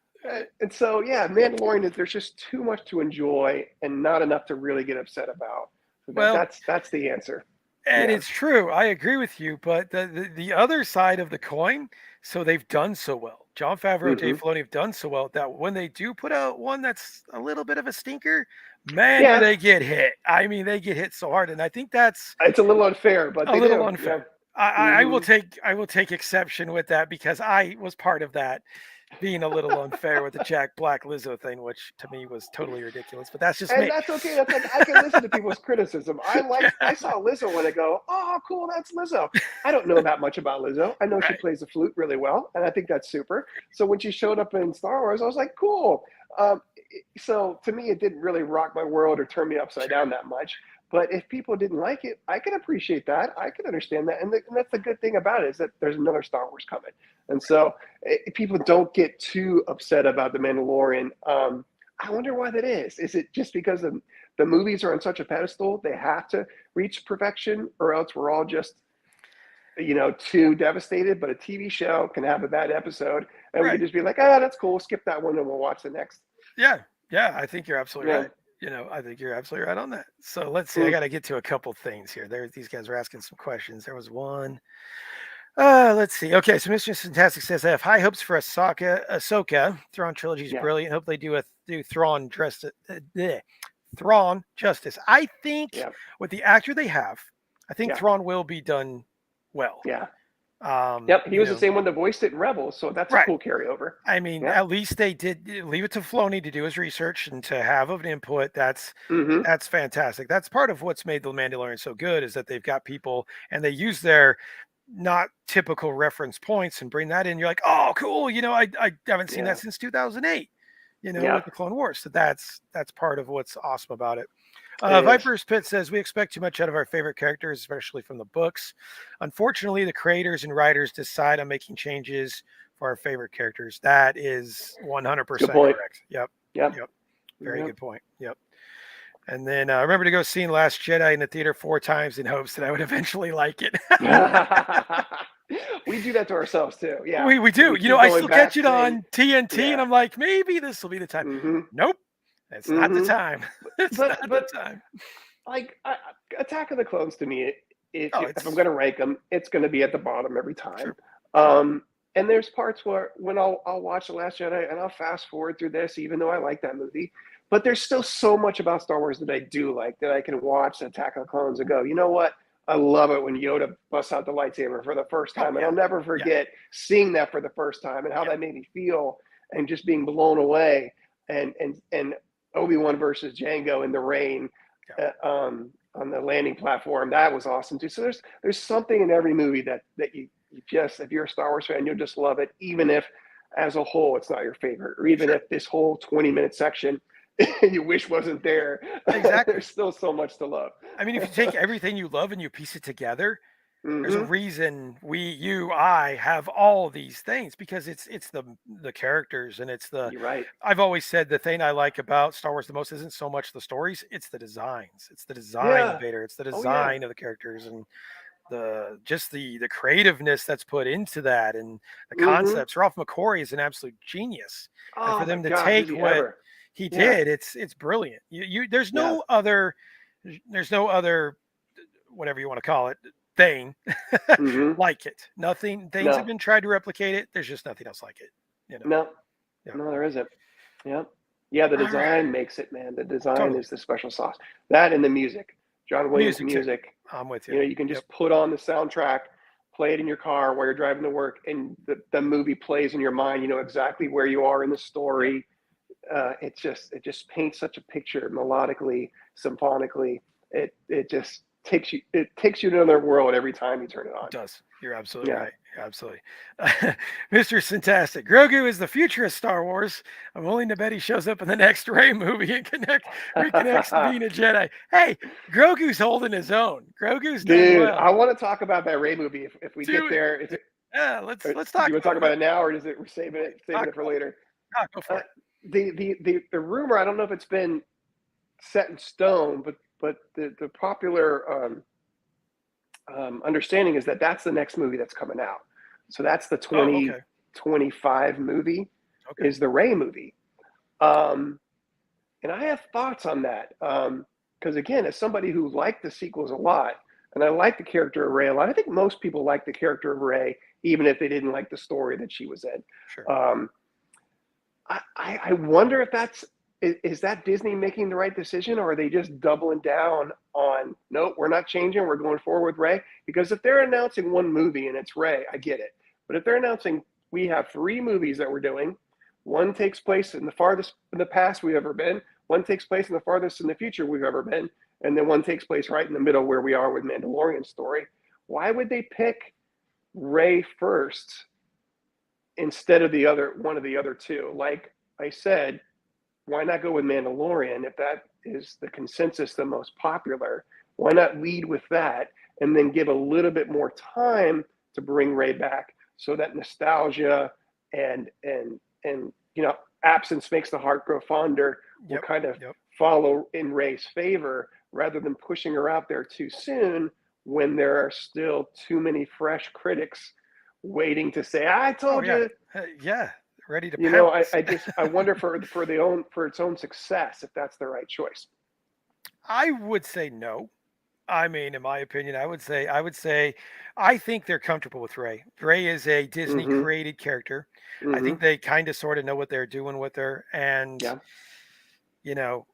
and so yeah, Mandalorian. There's just too much to enjoy and not enough to really get upset about. So Well, that's the answer. and Yeah. it's true. I agree with you. But the other side of the coin, so they've done so well. John Favreau, Dave Hmm. Filoni have done so well that when they do put out one that's a little bit of a stinker, man, do Yeah, they get hit. I mean, they get hit so hard. And I think that's it's a little unfair, but a they little do. Yeah. unfair. I will Hmm. take exception with that because I was part of that being a little unfair with the Jack Black Lizzo thing, which to me was totally ridiculous. But that's just And me. that's okay. That's like, I can listen to people's criticism. I saw Lizzo when I go, oh, cool, that's Lizzo. I don't know that much about Lizzo. I know she Right. plays the flute really well, and I think that's super. So when she showed up in Star Wars, I was like, cool. So to me, it didn't really rock my world or turn me upside Sure. down that much. But if people didn't like it, I can appreciate that. I can understand that, and that's the good thing about it is that there's another Star Wars coming, and so people don't get too upset about the Mandalorian. I wonder why that is. Is it just because the movies are on such a pedestal they have to reach perfection, or else we're all just too devastated? But a TV show can have a bad episode, and we Right. could just be like, ah, that's cool, skip that one, and we'll watch the next. Yeah. Yeah. I think you're absolutely Yeah. right. I think you're absolutely right on that. So let's see. I Mm, got to get to a couple things here. These guys are asking some questions. There was one. Let's see. Okay, so Mr. Fantastic says I have high hopes for Ahsoka. Thrawn trilogy is yeah. brilliant. Hope they do Thrawn dressed Thrawn justice. I think Yeah. with the actor they have, I think Yeah. Thrawn will be done well. Yeah. Um, Yep. He you was the know, same one that voiced it in Rebels, so that's a right. cool carryover. I mean, Yep. at least they did leave it to Filoni to do his research and to have an input. Mm-hmm. That's fantastic. That's part of what's made the Mandalorian so good is that they've got people and they use their not typical reference points and bring that in. You're like, oh, cool. I haven't seen that Yeah. since 2008. Yeah. With the Clone Wars. So that's part of what's awesome about it. It is. Viper's Pit says we expect too much out of our favorite characters, especially from the books. Unfortunately, the creators and writers decide on making changes for our favorite characters. That is Good 100% point. correct. Yep. Yep. Yep. Very Yep. good point. Yep. And then I remember to go see Last Jedi in the theater 4 times in hopes that I would eventually like it. We do that to ourselves too. Yeah. We do. We keep I going still catch back it saying, on TNT, and yeah. I'm like, maybe this will be the time. Mm-hmm. Nope, it's not the Mm-hmm. time. It's But not the but time. like Attack of the Clones to me, Oh, if I'm it's going to rank them, it's going to be at the bottom every time. sure, sure, And there's parts where when I'll watch The Last Jedi and I'll fast forward through this, even though I like that movie. But there's still so much about Star Wars that I do like that I can watch Attack of the Clones and go, you know what? I love it when Yoda busts out the lightsaber for the first oh time, and yeah, I'll never yeah, forget seeing that for the first time and how yeah, that made me feel, and just being blown away. And Obi-Wan versus Django in the rain, yeah, on the landing platform, that was awesome too. So there's something in every movie that you just, if you're a Star Wars fan, you'll just love it, even if as a whole it's not your favorite, or even sure, if this whole 20-minute section you wish wasn't there. exactly. There's still so much to love. I mean, if you take everything you love and you piece it together, there's a Mm-hmm. reason I have all these things because it's the characters and it's the. You're right. I've always said the thing I like about Star Wars the most isn't so much the stories, it's the designs. It's the design of Yeah. Vader. It's the Oh yeah. design of the characters and the creativeness that's put into that and the Mm-hmm. concepts. Ralph McQuarrie is an absolute genius, and for Oh my them to God, take was he what ever? he Yeah. did, it's brilliant. You Yeah. there's no other whatever you want to call it thing Mm-hmm. like it. Nothing things have No. been tried to replicate it. There's just nothing else like it. You know. No. Yeah. No, there isn't. Yeah. Yeah, the All right. design makes it, man. The design Totally. is the special sauce. That and the music. John Williams Music too. music. I'm with you. You can Yep. just put on the soundtrack, play it in your car while you're driving to work, and the movie plays in your mind. You know exactly where you are in the Yep. story. It just paints such a picture melodically, symphonically. It takes you to another world every time you turn it on. It does. You're absolutely Yeah. right. You're absolutely. Mr. Fantastic. Grogu is the future of Star Wars. I'm willing to bet he shows up in the next Ray movie and reconnects to being a Jedi. Hey, Grogu's holding his own. Grogu's done Dude, well. I want to talk about that Ray movie if we get Do it. there. Is it, Yeah, do let's you talk want to talk about it. about it now, or is it we're saving Let's it saving talk it for about it. later? Go for Uh, it. the rumor, I don't know if it's been set in stone, but the popular understanding is that that's the next movie that's coming out. So that's the Oh, okay. 2025 movie, Okay. is the Ray movie. Um, and I have thoughts on that. Because again, as somebody who liked the sequels a lot, and I like the character of Ray a lot, I think most people like the character of Ray, even if they didn't like the story that she was in. Sure. Um, I wonder if is that Disney making the right decision, or are they just doubling down on, nope, we're not changing, we're going forward with Ray? Because if they're announcing one movie and it's Ray, I get it. But if they're announcing we have 3 movies that we're doing, one takes place in the farthest in the past we've ever been, one takes place in the farthest in the future we've ever been, and then one takes place right in the middle where we are with Mandalorian story. Why would they pick Ray first instead of one of the other two? Like I said, why not go with Mandalorian if that is the consensus, the most popular? Why not lead with that and then give a little bit more time to bring Rey back so that nostalgia and absence makes the heart grow fonder will Yep. kind of Yep. follow in Rey's favor rather than pushing her out there too soon when there are still too many fresh critics waiting to say, I Oh told yeah. you. Yeah. Ready to You know, pounce. I wonder for its own success if that's the right choice. I would say no. I mean, in my opinion, I would say I think they're comfortable with Ray. Ray is a Disney Mm-hmm. created character. I think Mm-hmm. they kind of sort of know what they're doing with her. And, Yeah. you know,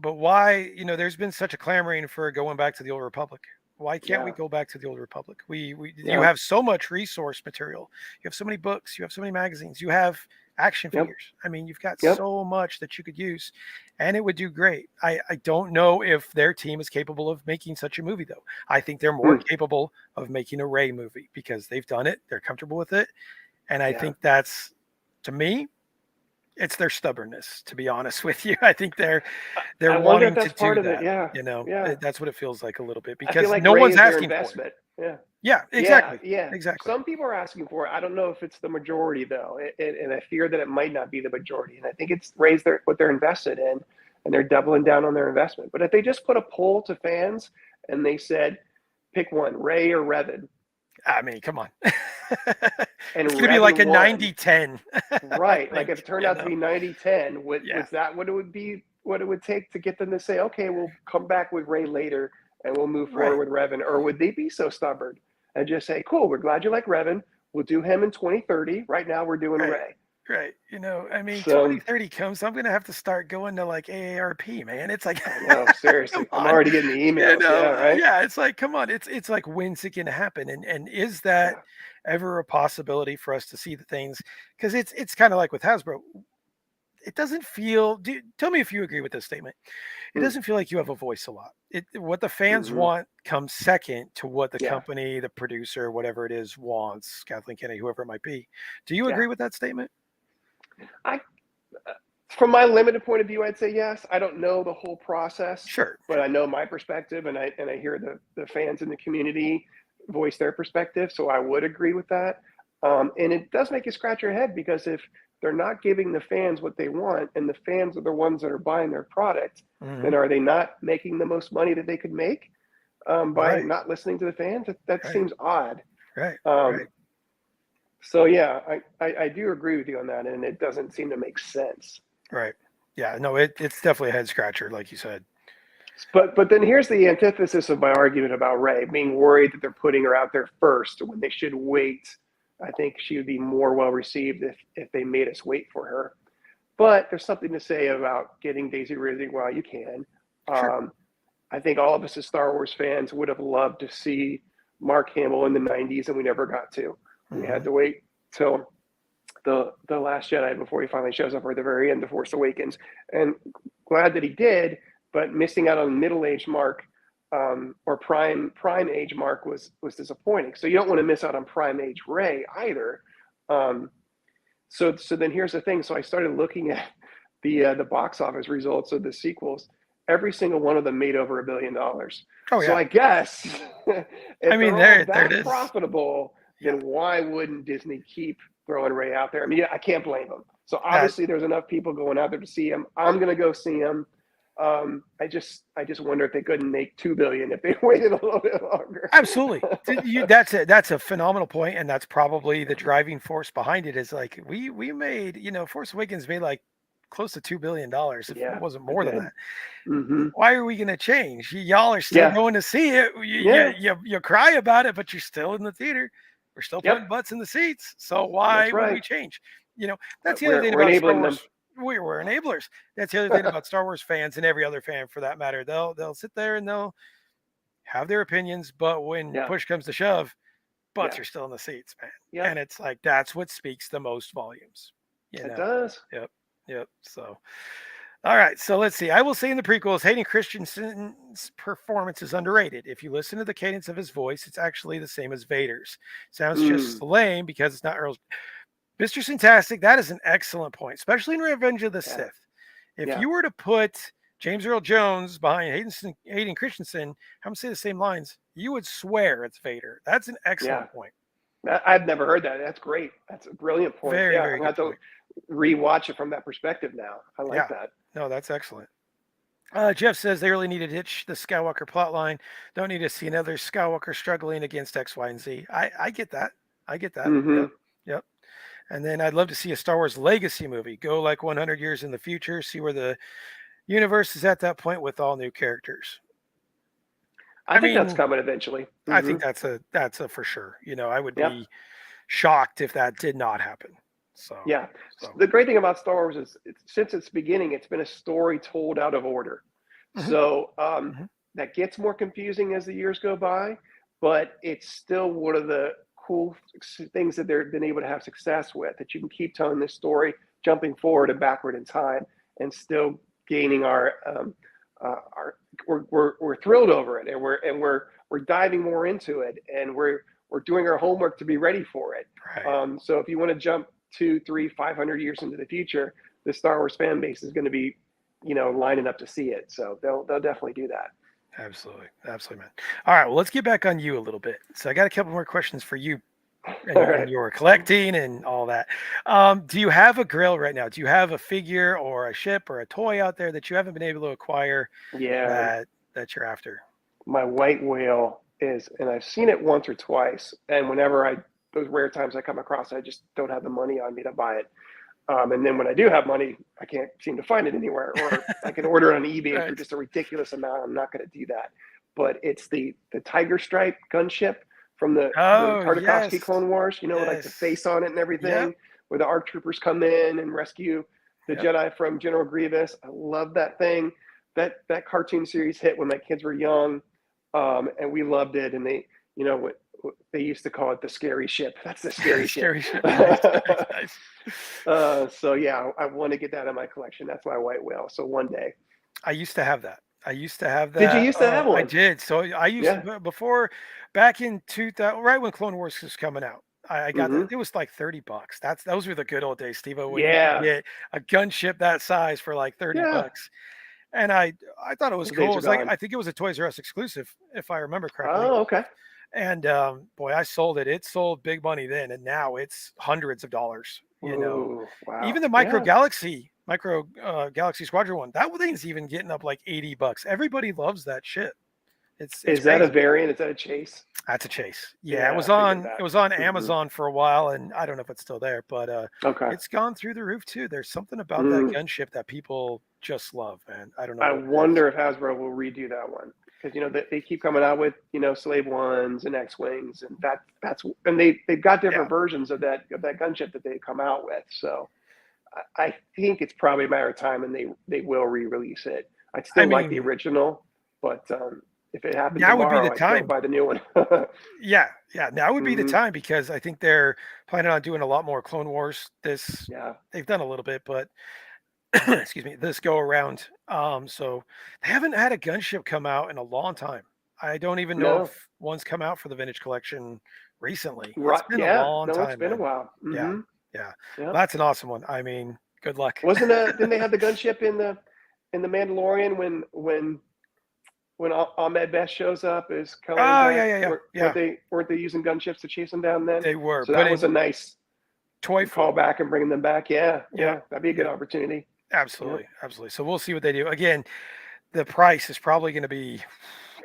but why, there's been such a clamoring for going back to the old Republic. Why can't we Yeah. go back to the old Republic? You Yeah. have so much resource material. You have so many books, you have so many magazines, you have action Yep. figures. I mean, you've got Yep. so much that you could use and it would do great. I don't know if their team is capable of making such a movie though. I think they're more Mm. capable of making a Ray movie because they've done it, they're comfortable with it, and I Yeah. think that's to me it's their stubbornness, to be honest with you. I think they're I wonder if wanting to that's part do of it. that. Yeah. Yeah. That's what it feels like a little bit I feel because like no Ray one's is their asking for it. investment. Yeah. Yeah, Yeah. exactly, Yeah. exactly. Some people are asking for it. I don't know if it's the majority though, and I fear that it might not be the majority. And I think it's Ray's what they're invested in, and they're doubling down on their investment. But if they just put a poll to fans and they said, pick one, Ray or Revan, I mean, come on. and It's going to be like Revan a won, 90-10, I right? Like think, if it turned out to be 90-10, Yeah, was that what it would be? What it would take to get them to say, okay, we'll come back with Ray later and we'll move forward right, with Revan, or would they be so stubborn and just say, cool, we're glad you like Revan. We'll do him in 2030. Right now, we're doing right, Ray. right. I mean, So 2030 comes, I'm going to have to start going to like AARP, man. It's like, I know, come seriously, I'm on, already getting the emails. Yeah, right. yeah, it's like, come on. It's like, when's it going to happen? And is that Yeah. ever a possibility for us to see the things? Because it's kind of like with Hasbro. It doesn't feel. Tell me if you agree with this statement. It Mm, doesn't feel like you have a voice a lot. What the fans mm-hmm. want comes second to what the Yeah. company, the producer, whatever it is, wants. Kathleen Kennedy, whoever it might be. Do you Yeah. agree with that statement? I From my limited point of view, I'd say yes. I don't know the whole process, Sure, but I know my perspective, and I hear the fans in the community voice their perspective. So I would agree with that. And it does make you scratch your head because if they're not giving the fans what they want, and the fans are the ones that are buying their product, then hmm, are they not making the most money that they could make by right, not listening to the fans? That right, seems odd. right, Um, right, so yeah, I do agree with you on that, and it doesn't seem to make sense. right. Yeah, no, it's definitely a head scratcher, like you said. But then here's the antithesis of my argument about Ray being worried that they're putting her out there first when they should wait. I think she would be more well received if they made us wait for her. But there's something to say about getting Daisy Ridley while you can. Sure. Um, I think all of us as Star Wars fans would have loved to see Mark Hamill in the 90s, and we never got to. We Hmm. had to wait till the Last Jedi before he finally shows up, or at the very end, The Force Awakens. And glad that he did, but missing out on middle age Mark or prime age Mark was disappointing. So you don't want to miss out on prime age Ray either. Um, so then here's the thing. So I started looking at the box office results of the sequels. Every single one of them made over $1 billion. Oh So yeah. I guess I if mean, they're all there it that is. profitable, Yeah. then why wouldn't Disney keep throwing Ray out there? I mean, yeah, I can't blame them. So That obviously, there's enough people going out there to see him. I'm gonna go see him. I just wonder if they couldn't make $2 billion if they waited a little bit longer. Absolutely. That's a phenomenal point, and that's probably the driving force behind it. Is like we made, Force Awakens made like close to $2 billion, if it Yeah, wasn't it more than did. that. Mm-hmm. Why are we going to change? Y'all are still Yeah, going to see it. yeah, You cry about it, but you're still in the theater. We're still putting yep, butts in the seats. So why that's would we right. change? That's the other We're thing we're about Star enabling them. Wars. We're enablers. That's the other thing about Star Wars fans and every other fan for that matter. They'll sit there and they'll have their opinions, but when Yeah, push comes to shove, butts yeah, are still in the seats, man. yep. And it's like that's what speaks the most volumes. You It know. does. Yep. Yep. So all right, so let's see. I will say in the prequels, Hayden Christensen's performance is underrated. If you listen to the cadence of his voice, it's actually the same as Vader's. Sounds just Mm, lame because it's not Earl's. Mr. Fantastic, that is an excellent point, especially in Revenge of the yeah, Sith. If yeah. you were to put James Earl Jones behind Hayden Christensen, have him say the same lines. You would swear it's Vader. That's an Yeah. excellent point. I've never heard that. That's great. That's a brilliant point. Very, Yeah, very I'm gonna good have to point. rewatch it from that perspective now. I like Yeah. that. No, that's excellent. Jeff says they really need to ditch the Skywalker plotline. Don't need to see another Skywalker struggling against X, Y, and Z. I get that. I get that. Hmm. Yep. Yep. And then I'd love to see a Star Wars legacy movie. Go like 100 years in the future, see where the universe is at that point with all new characters. I I think that's mean, coming eventually. I Hmm. think that's a for sure. I would Yep. be shocked if that did not happen. So, Yeah. so. The great thing about Star Wars is since its beginning, it's been a story told out of order. Mhm, So mhm. that gets more confusing as the years go by, but it's still one of the cool things that they've been able to have success with, that you can keep telling this story, jumping forward and backward in time, and still gaining our we're thrilled over it, and we're diving more into it, and we're doing our homework to be ready for it. Right. So if you want to jump 2, 3, 500 years into the future, the Star Wars fan base is going to be, lining up to see it. So they'll definitely do that. Absolutely. Absolutely, man. All right. Well, let's get back on you a little bit. So I got a couple more questions for you All and right. your collecting and all that. Do you have a grill right now? Do you have a figure or a ship or a toy out there that you haven't been able to acquire Yeah, that you're after? my white whale is, and I've seen it once or twice. And whenever those rare times I come across, I just don't have the money on me to buy it. And then when I do have money, I can't seem to find it anywhere, or I can order it on eBay for Right. just a ridiculous amount. I'm not going to do that. But it's the Tiger Stripe gunship from the Oh, Tartakovsky yes. Clone Wars. Like the Yes. face on it and Yep. everything, where the ARC troopers come in and rescue the Yep. Jedi from General Grievous. I love that thing. That cartoon series hit when my kids were young, and we loved it. And what they used to call it, the scary ship. That's the scary ship. Scary ship. Nice. Nice. Nice. So yeah, I want to get that in my collection. That's my white whale. So one day. I used to have that. I used to have Did you that. used to have I one? did. So I used Yeah. to before back in 2000, right when Clone Wars was coming out. I got that. Hmm. It was like $30. Those were the good old days, Steve, when you could Yeah. get a gunship that size for like 30 Yeah. bucks. And I thought it was Those cool. days It are was like gone. I think it was a Toys R Us exclusive, if I remember correctly. Oh, okay. And boy, I sold it. It sold big money then, and now it's hundreds of dollars. Ooh, wow. Even the Yeah. Micro Galaxy Squadron one, that thing's even getting up like $80. Everybody loves that shit. It's Is that a crazy. variant? Is that a chase? That's a chase. Yeah, Yeah, I figured that. it was on Hmm. Amazon for a while, and I don't know if it's still there, but Okay. it's gone through the roof too. There's something about that Mm. gunship that people just love, man. I don't know I what it is. wonder if Hasbro will redo that one, because they keep coming out with Slave Ones and X Wings, and they've got Yeah, different versions of that gunship that they come out with. So I think it's probably a matter of time, and they will re-release it. I'd I still like the mean, original, but if it happened now would be the tomorrow, I'd go time. buy the new one. Yeah, yeah, now would be the Hmm. time because I think they're planning on doing a lot more Clone Wars. Yeah. They've done a little bit, but excuse me, this go around. So they haven't had a gunship come out in a long time. I don't even know No. if one's come out for the vintage collection recently. It's Right. been a Yeah. long No, it's time, been a man. while. Yeah, Hmm. yeah. Yeah. Well, that's an awesome one. I mean, good luck. Didn't they have the gunship in the Mandalorian when Ahmed Best shows up as Kellyanne Oh yeah, Black? yeah, yeah, yeah. Weren't they using gunships to chase him down then? They were, So but that was a in nice toy form. callback and bringing them back. Yeah. Yep, Yeah. That'd be a good yep. opportunity. Yep. Absolutely, absolutely. So we'll see what they do. Again, the price is probably going to be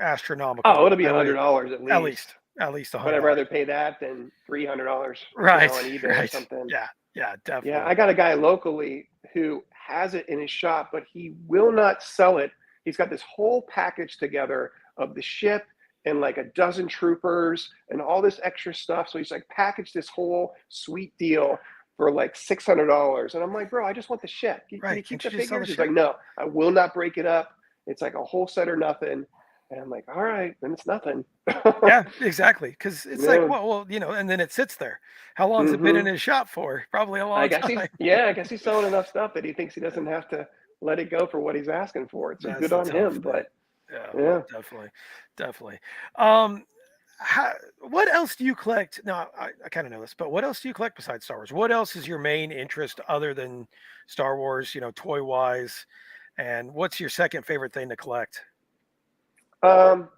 Oh, astronomical. it'll be $100 at At least. least, at least But I'd $100. rather pay that than $300, Right, on eBay or right. something. Yeah, yeah, Yeah, definitely. I got a guy locally who has it in his shop, but he will not sell it. He's got this whole package together of the ship and like a dozen troopers and all this extra stuff. So he's like packaged this whole sweet deal for like $600. And I'm like, bro, I just want the ship. Can you Right. keep Can't the you just sell the figures? He's like, ship? no, I will not break it up. It's like a whole set or nothing. And I'm like, all right, then it's nothing. Yeah, exactly. Because it's like, Yeah. and then it sits there. How long's it been in Hmm. his shop for? Probably a I long guess time. I guess he's selling enough stuff that he thinks he doesn't have to let it go for what he's asking for it. So That's good the on tough him. thing. But Yeah, yeah. definitely, definitely. Um, what else do you collect? No, I kind of know this, but what else do you collect besides Star Wars? What else is your main interest other than Star Wars? Toy wise, And what's your second favorite thing to collect? Um,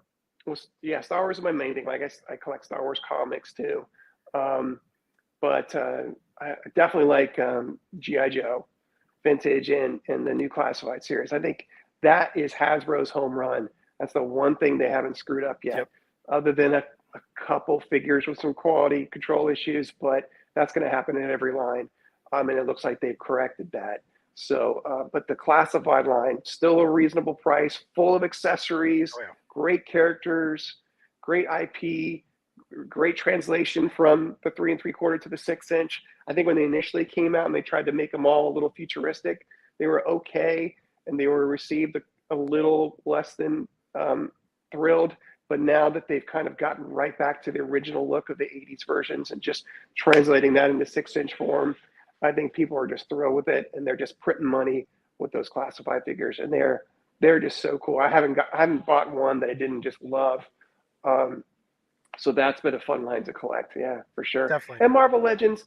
yeah, Star Wars is my main thing. Like I collect Star Wars comics too. Um, but I definitely like GI Joe, vintage, and the new classified series. I think that is Hasbro's home run. That's the one thing they haven't screwed up yet, Yep, other than a couple figures with some quality control issues. But that's going to happen in every line, and it looks like they've corrected that. So, but the classified line still a reasonable price, full of accessories, oh yeah, great characters, great IP, great translation from the 3 3/4 to the 6 inch. I think when they initially came out and they tried to make them all a little futuristic, they were okay and they were received a little less than thrilled. But now that they've kind of gotten right back to the original look of the 80s versions and just translating that into 6 inch form, I think people are just thrilled with it and they're just printing money with those classified figures and they're just so cool. I haven't bought one that I didn't just love. Um, so that's been a fun line to collect, yeah, for sure. definitely. And Marvel Legends,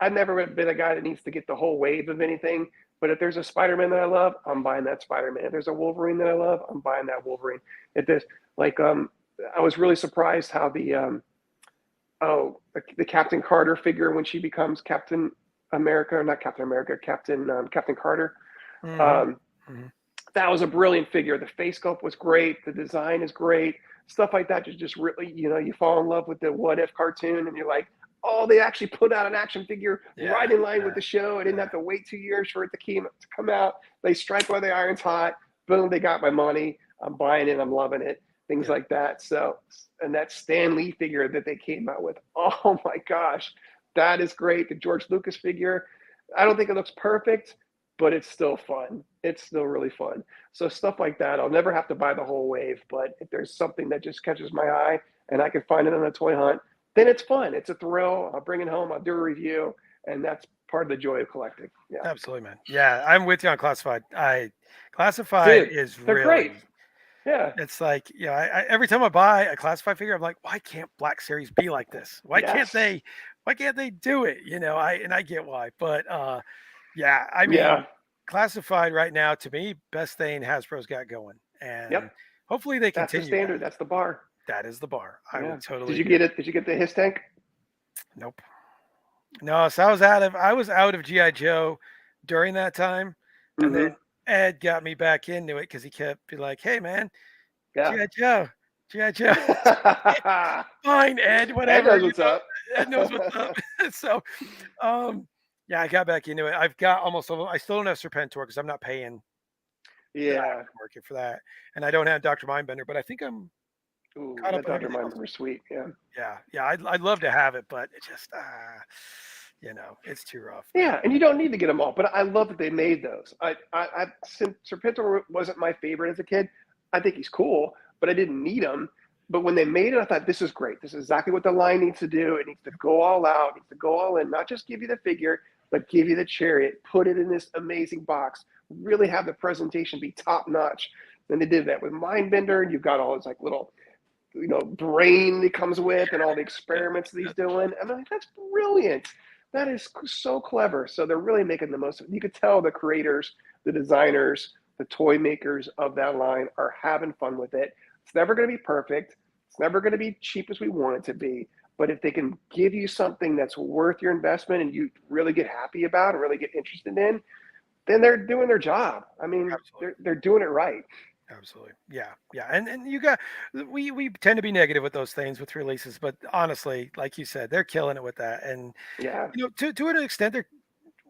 I've never been a guy that needs to get the whole wave of anything. But if there's a Spider-Man that I love, I'm buying that Spider-Man. If there's a Wolverine that I love, I'm buying that Wolverine. If there's like, I was really surprised how the Captain Carter figure when she becomes Captain America, or not Captain America, Captain Carter. Hmm. Um, Hmm. that was a brilliant figure. The face sculpt was great. The design is great. Stuff like that just really, you fall in love with the What If cartoon, and you're like, oh, they actually put out an action figure Yeah, right in line with yeah, the show. I didn't yeah, have to wait 2 years for it to come out. They strike while the iron's hot. Boom, they got my money. I'm buying it. I'm loving it. Things yeah. like that. So, and that Stan Lee figure that they came out with, oh my gosh, that is great. The George Lucas figure, I don't think it looks perfect, but it's still fun. It's still really fun. So stuff like that, I'll never have to buy the whole wave. But if there's something that just catches my eye and I can find it on a toy hunt, then it's fun. It's a thrill. I'll bring it home. I'll do a review, and that's part of the joy of collecting. Yeah, Absolutely, man. Yeah, I'm with you on classified. Classified dude, is they're great. really. Yeah. It's like, every time I buy a classified figure, I'm like, why can't Black Series be like this? Why can't Yes. they? Why can't they do it? I get why, but yeah, I Yeah. mean, classified right now to me, best thing Hasbro's got going, Yep. and hopefully they That's the continue that. standard. That's the bar. That is the bar. I Yeah. would Did totally you agree. get it? Did you get the his tank? Nope. No, so I was out of GI Joe during that time, and then Mm-hmm. Ed got me back into it because he kept be like, "Hey, man, Yeah. GI Joe, GI Joe." Fine, Ed, Ed whatever. knows what's up. Ed knows what's up. So, um, yeah, I got back into it. I've got almost all. I still don't have Serpentor because I'm not paying the Yeah. aftermarket for that, and I don't have Doctor Mindbender. But I think I'm Ooh, caught up that on Dr. everything else. Mind was sweet. Yeah. Yeah, yeah, I'd love to have it, but it just, it's too rough, man. Yeah, and you don't need to get them all, but I love that they made those. Serpentor wasn't my favorite as a kid. I think he's cool, but I didn't need him. But when they made it, I thought this is great. This is exactly what the line needs to do. It needs to go all out, it needs to go all in, not just give you the figure, but give you the chariot, put it in this amazing box, really have the presentation be top notch. And they did that with Mindbender, and you've got all his like little, brain that comes with and all the Yeah, experiments that yeah, he's doing. I'm like, that's brilliant. That is so clever. So they're really making the most of it. You could tell the creators, the designers, the toy makers of that line are having fun with it. It's never going to be perfect. It's never going to be cheap as we want it to be. But if they can give you something that's worth your investment and you really get happy about and really get interested in, then they're doing their job. I mean, absolutely. they're doing it right. Absolutely. Yeah. Yeah. And we tend to be negative with those things with releases, but honestly, like you said, they're killing it with that. And Yeah. to an extent, they're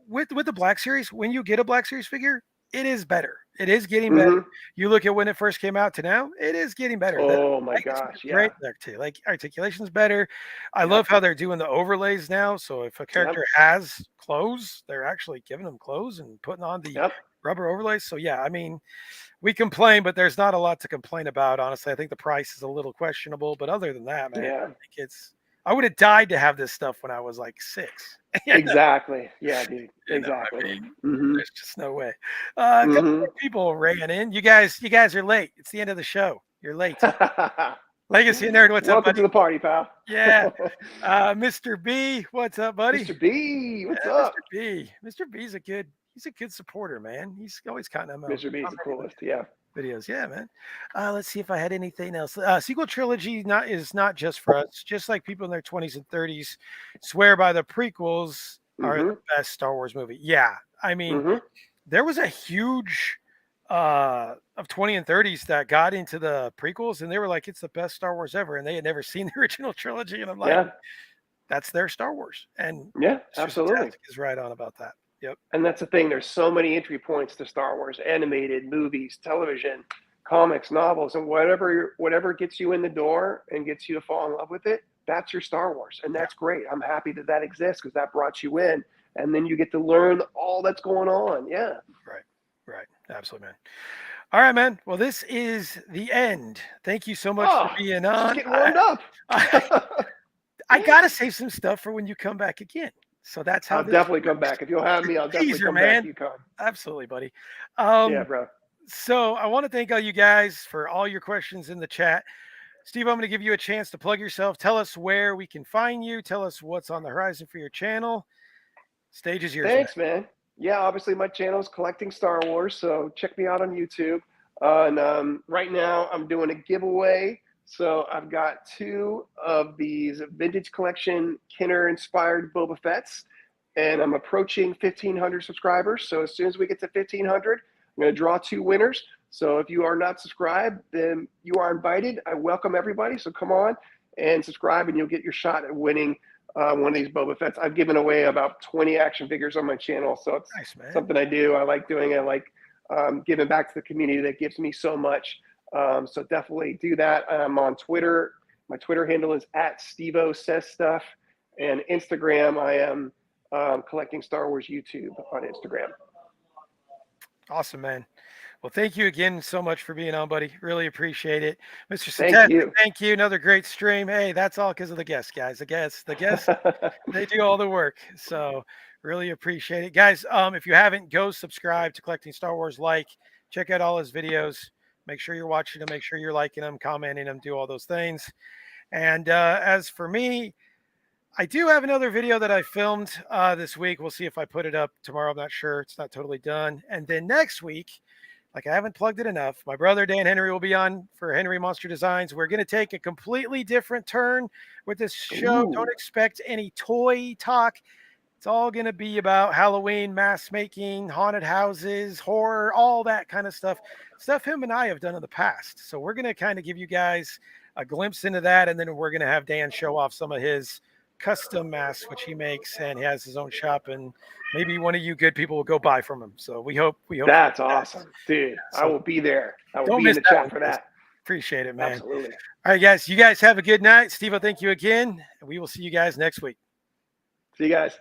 with the Black Series, when you get a Black Series figure, it is better. It is getting better. Mm-hmm. You look at when it first came out to now, it is getting better. The Oh my blankets are gosh. great Yeah. there too. Like articulation's better. I love Yep. how they're doing the overlays now. So if a character Yep. has clothes, they're actually giving them clothes and putting on the Yep. rubber overlays. So yeah, I mean, we complain, but there's not a lot to complain about. Honestly, I think the price is a little questionable, but other than that, man, I Yeah. think it's. I would have died to have this stuff when I was like 6. Exactly. Yeah, dude. I Exactly. mean, Mm-hmm. there's just no way. A couple Mm-hmm. more people ran in. You guys are late. It's the end of the show. You're late. Legacy Nerd, what's up, Welcome buddy? to the party, pal. Yeah. Mr. B, what's up, buddy? Mr. B, what's Yeah, Mr. up? B. Mr. B's a good. he's a good supporter, man. He's always Mr. B's the coolest. Yeah. videos. Yeah, man. Let's see if I had anything else. Sequel trilogy is not just for us. Just like people in their 20s and 30s swear by the prequels are the Mm-hmm. best Star Wars movie. Yeah, I mean, Mm-hmm. there was a huge of 20 and 30s that got into the prequels, and they were like, it's the best Star Wars ever, and they had never seen the original trilogy, and I'm like, Yeah. that's their Star Wars, and Yeah. Mr. Absolutely. Fantastic is right on about that. Yep. And that's the thing. There's so many entry points to Star Wars: animated, movies, television, comics, novels, and whatever gets you in the door and gets you to fall in love with it. That's your Star Wars, and Yeah. that's great. I'm happy that that exists because that brought you in, and then you get to learn all that's going on. Yeah. Right. Right. Absolutely, man. All right, man. Well, this is the end. Thank you so much for Oh, being just on. getting warmed up. I, I gotta save some stuff for when you come back again. So that's how I'll this definitely come works. back if you'll have me. I'll definitely Teaser, come back, man. Yukon. Absolutely, buddy. Yeah, Um, bro. so I want to thank all you guys for all your questions in the chat. Steve, I'm going to give you a chance to plug yourself. Tell us where we can find you. Tell us what's on the horizon for your channel. Stage is yours, man. Thanks, man. Yeah, obviously my channel is Collecting Star Wars, so check me out on YouTube. And right now I'm doing a giveaway. So I've got 2 of these vintage collection Kenner inspired Boba Fett's, and I'm approaching 1,500 subscribers. So as soon as we get to 1,500, I'm going to draw 2 winners. So if you are not subscribed, then you are invited. I welcome everybody. So come on and subscribe, and you'll get your shot at winning one of these Boba Fett's. I've given away about 20 action figures on my channel, so it's Nice, man. something I do. I like doing it. I like giving back to the community that gives me so much. So definitely do that. I'm on Twitter. My Twitter handle is @SteveO Says Stuff, and Instagram I am Collecting Star Wars YouTube on Instagram. Awesome, man. Well, thank you again so much for being on, buddy. Really appreciate it. Mr. Thank Fantastic, you. thank you. Another great stream. Hey, that's all because of the guests, guys. The guests, they do all the work. So really appreciate it. Guys, if you haven't, go subscribe to Collecting Star Wars, check out all his videos. Make sure you're watching them, make sure you're liking them, commenting them, do all those things. And as for me, I do have another video that I filmed this week. We'll see if I put it up tomorrow. I'm not sure. It's not totally done. And then next week, like I haven't plugged it enough, my brother Dan Henry will be on for Henry Monster Designs. We're going to take a completely different turn with this show. Ooh. Don't expect any toy talk. It's all going to be about Halloween, mask making, haunted houses, horror, all that kind of stuff. Stuff him and I have done in the past. So we're going to kind of give you guys a glimpse into that. And then we're going to have Dan show off some of his custom masks, which he makes, and he has his own shop. And maybe one of you good people will go buy from him. So we hope. That's awesome, dude. So I will be there. I will don't be miss in the that chat one, for guys. that. Appreciate it, man. Absolutely. All right, guys. You guys have a good night. Steve, thank you again. And we will see you guys next week. See you guys.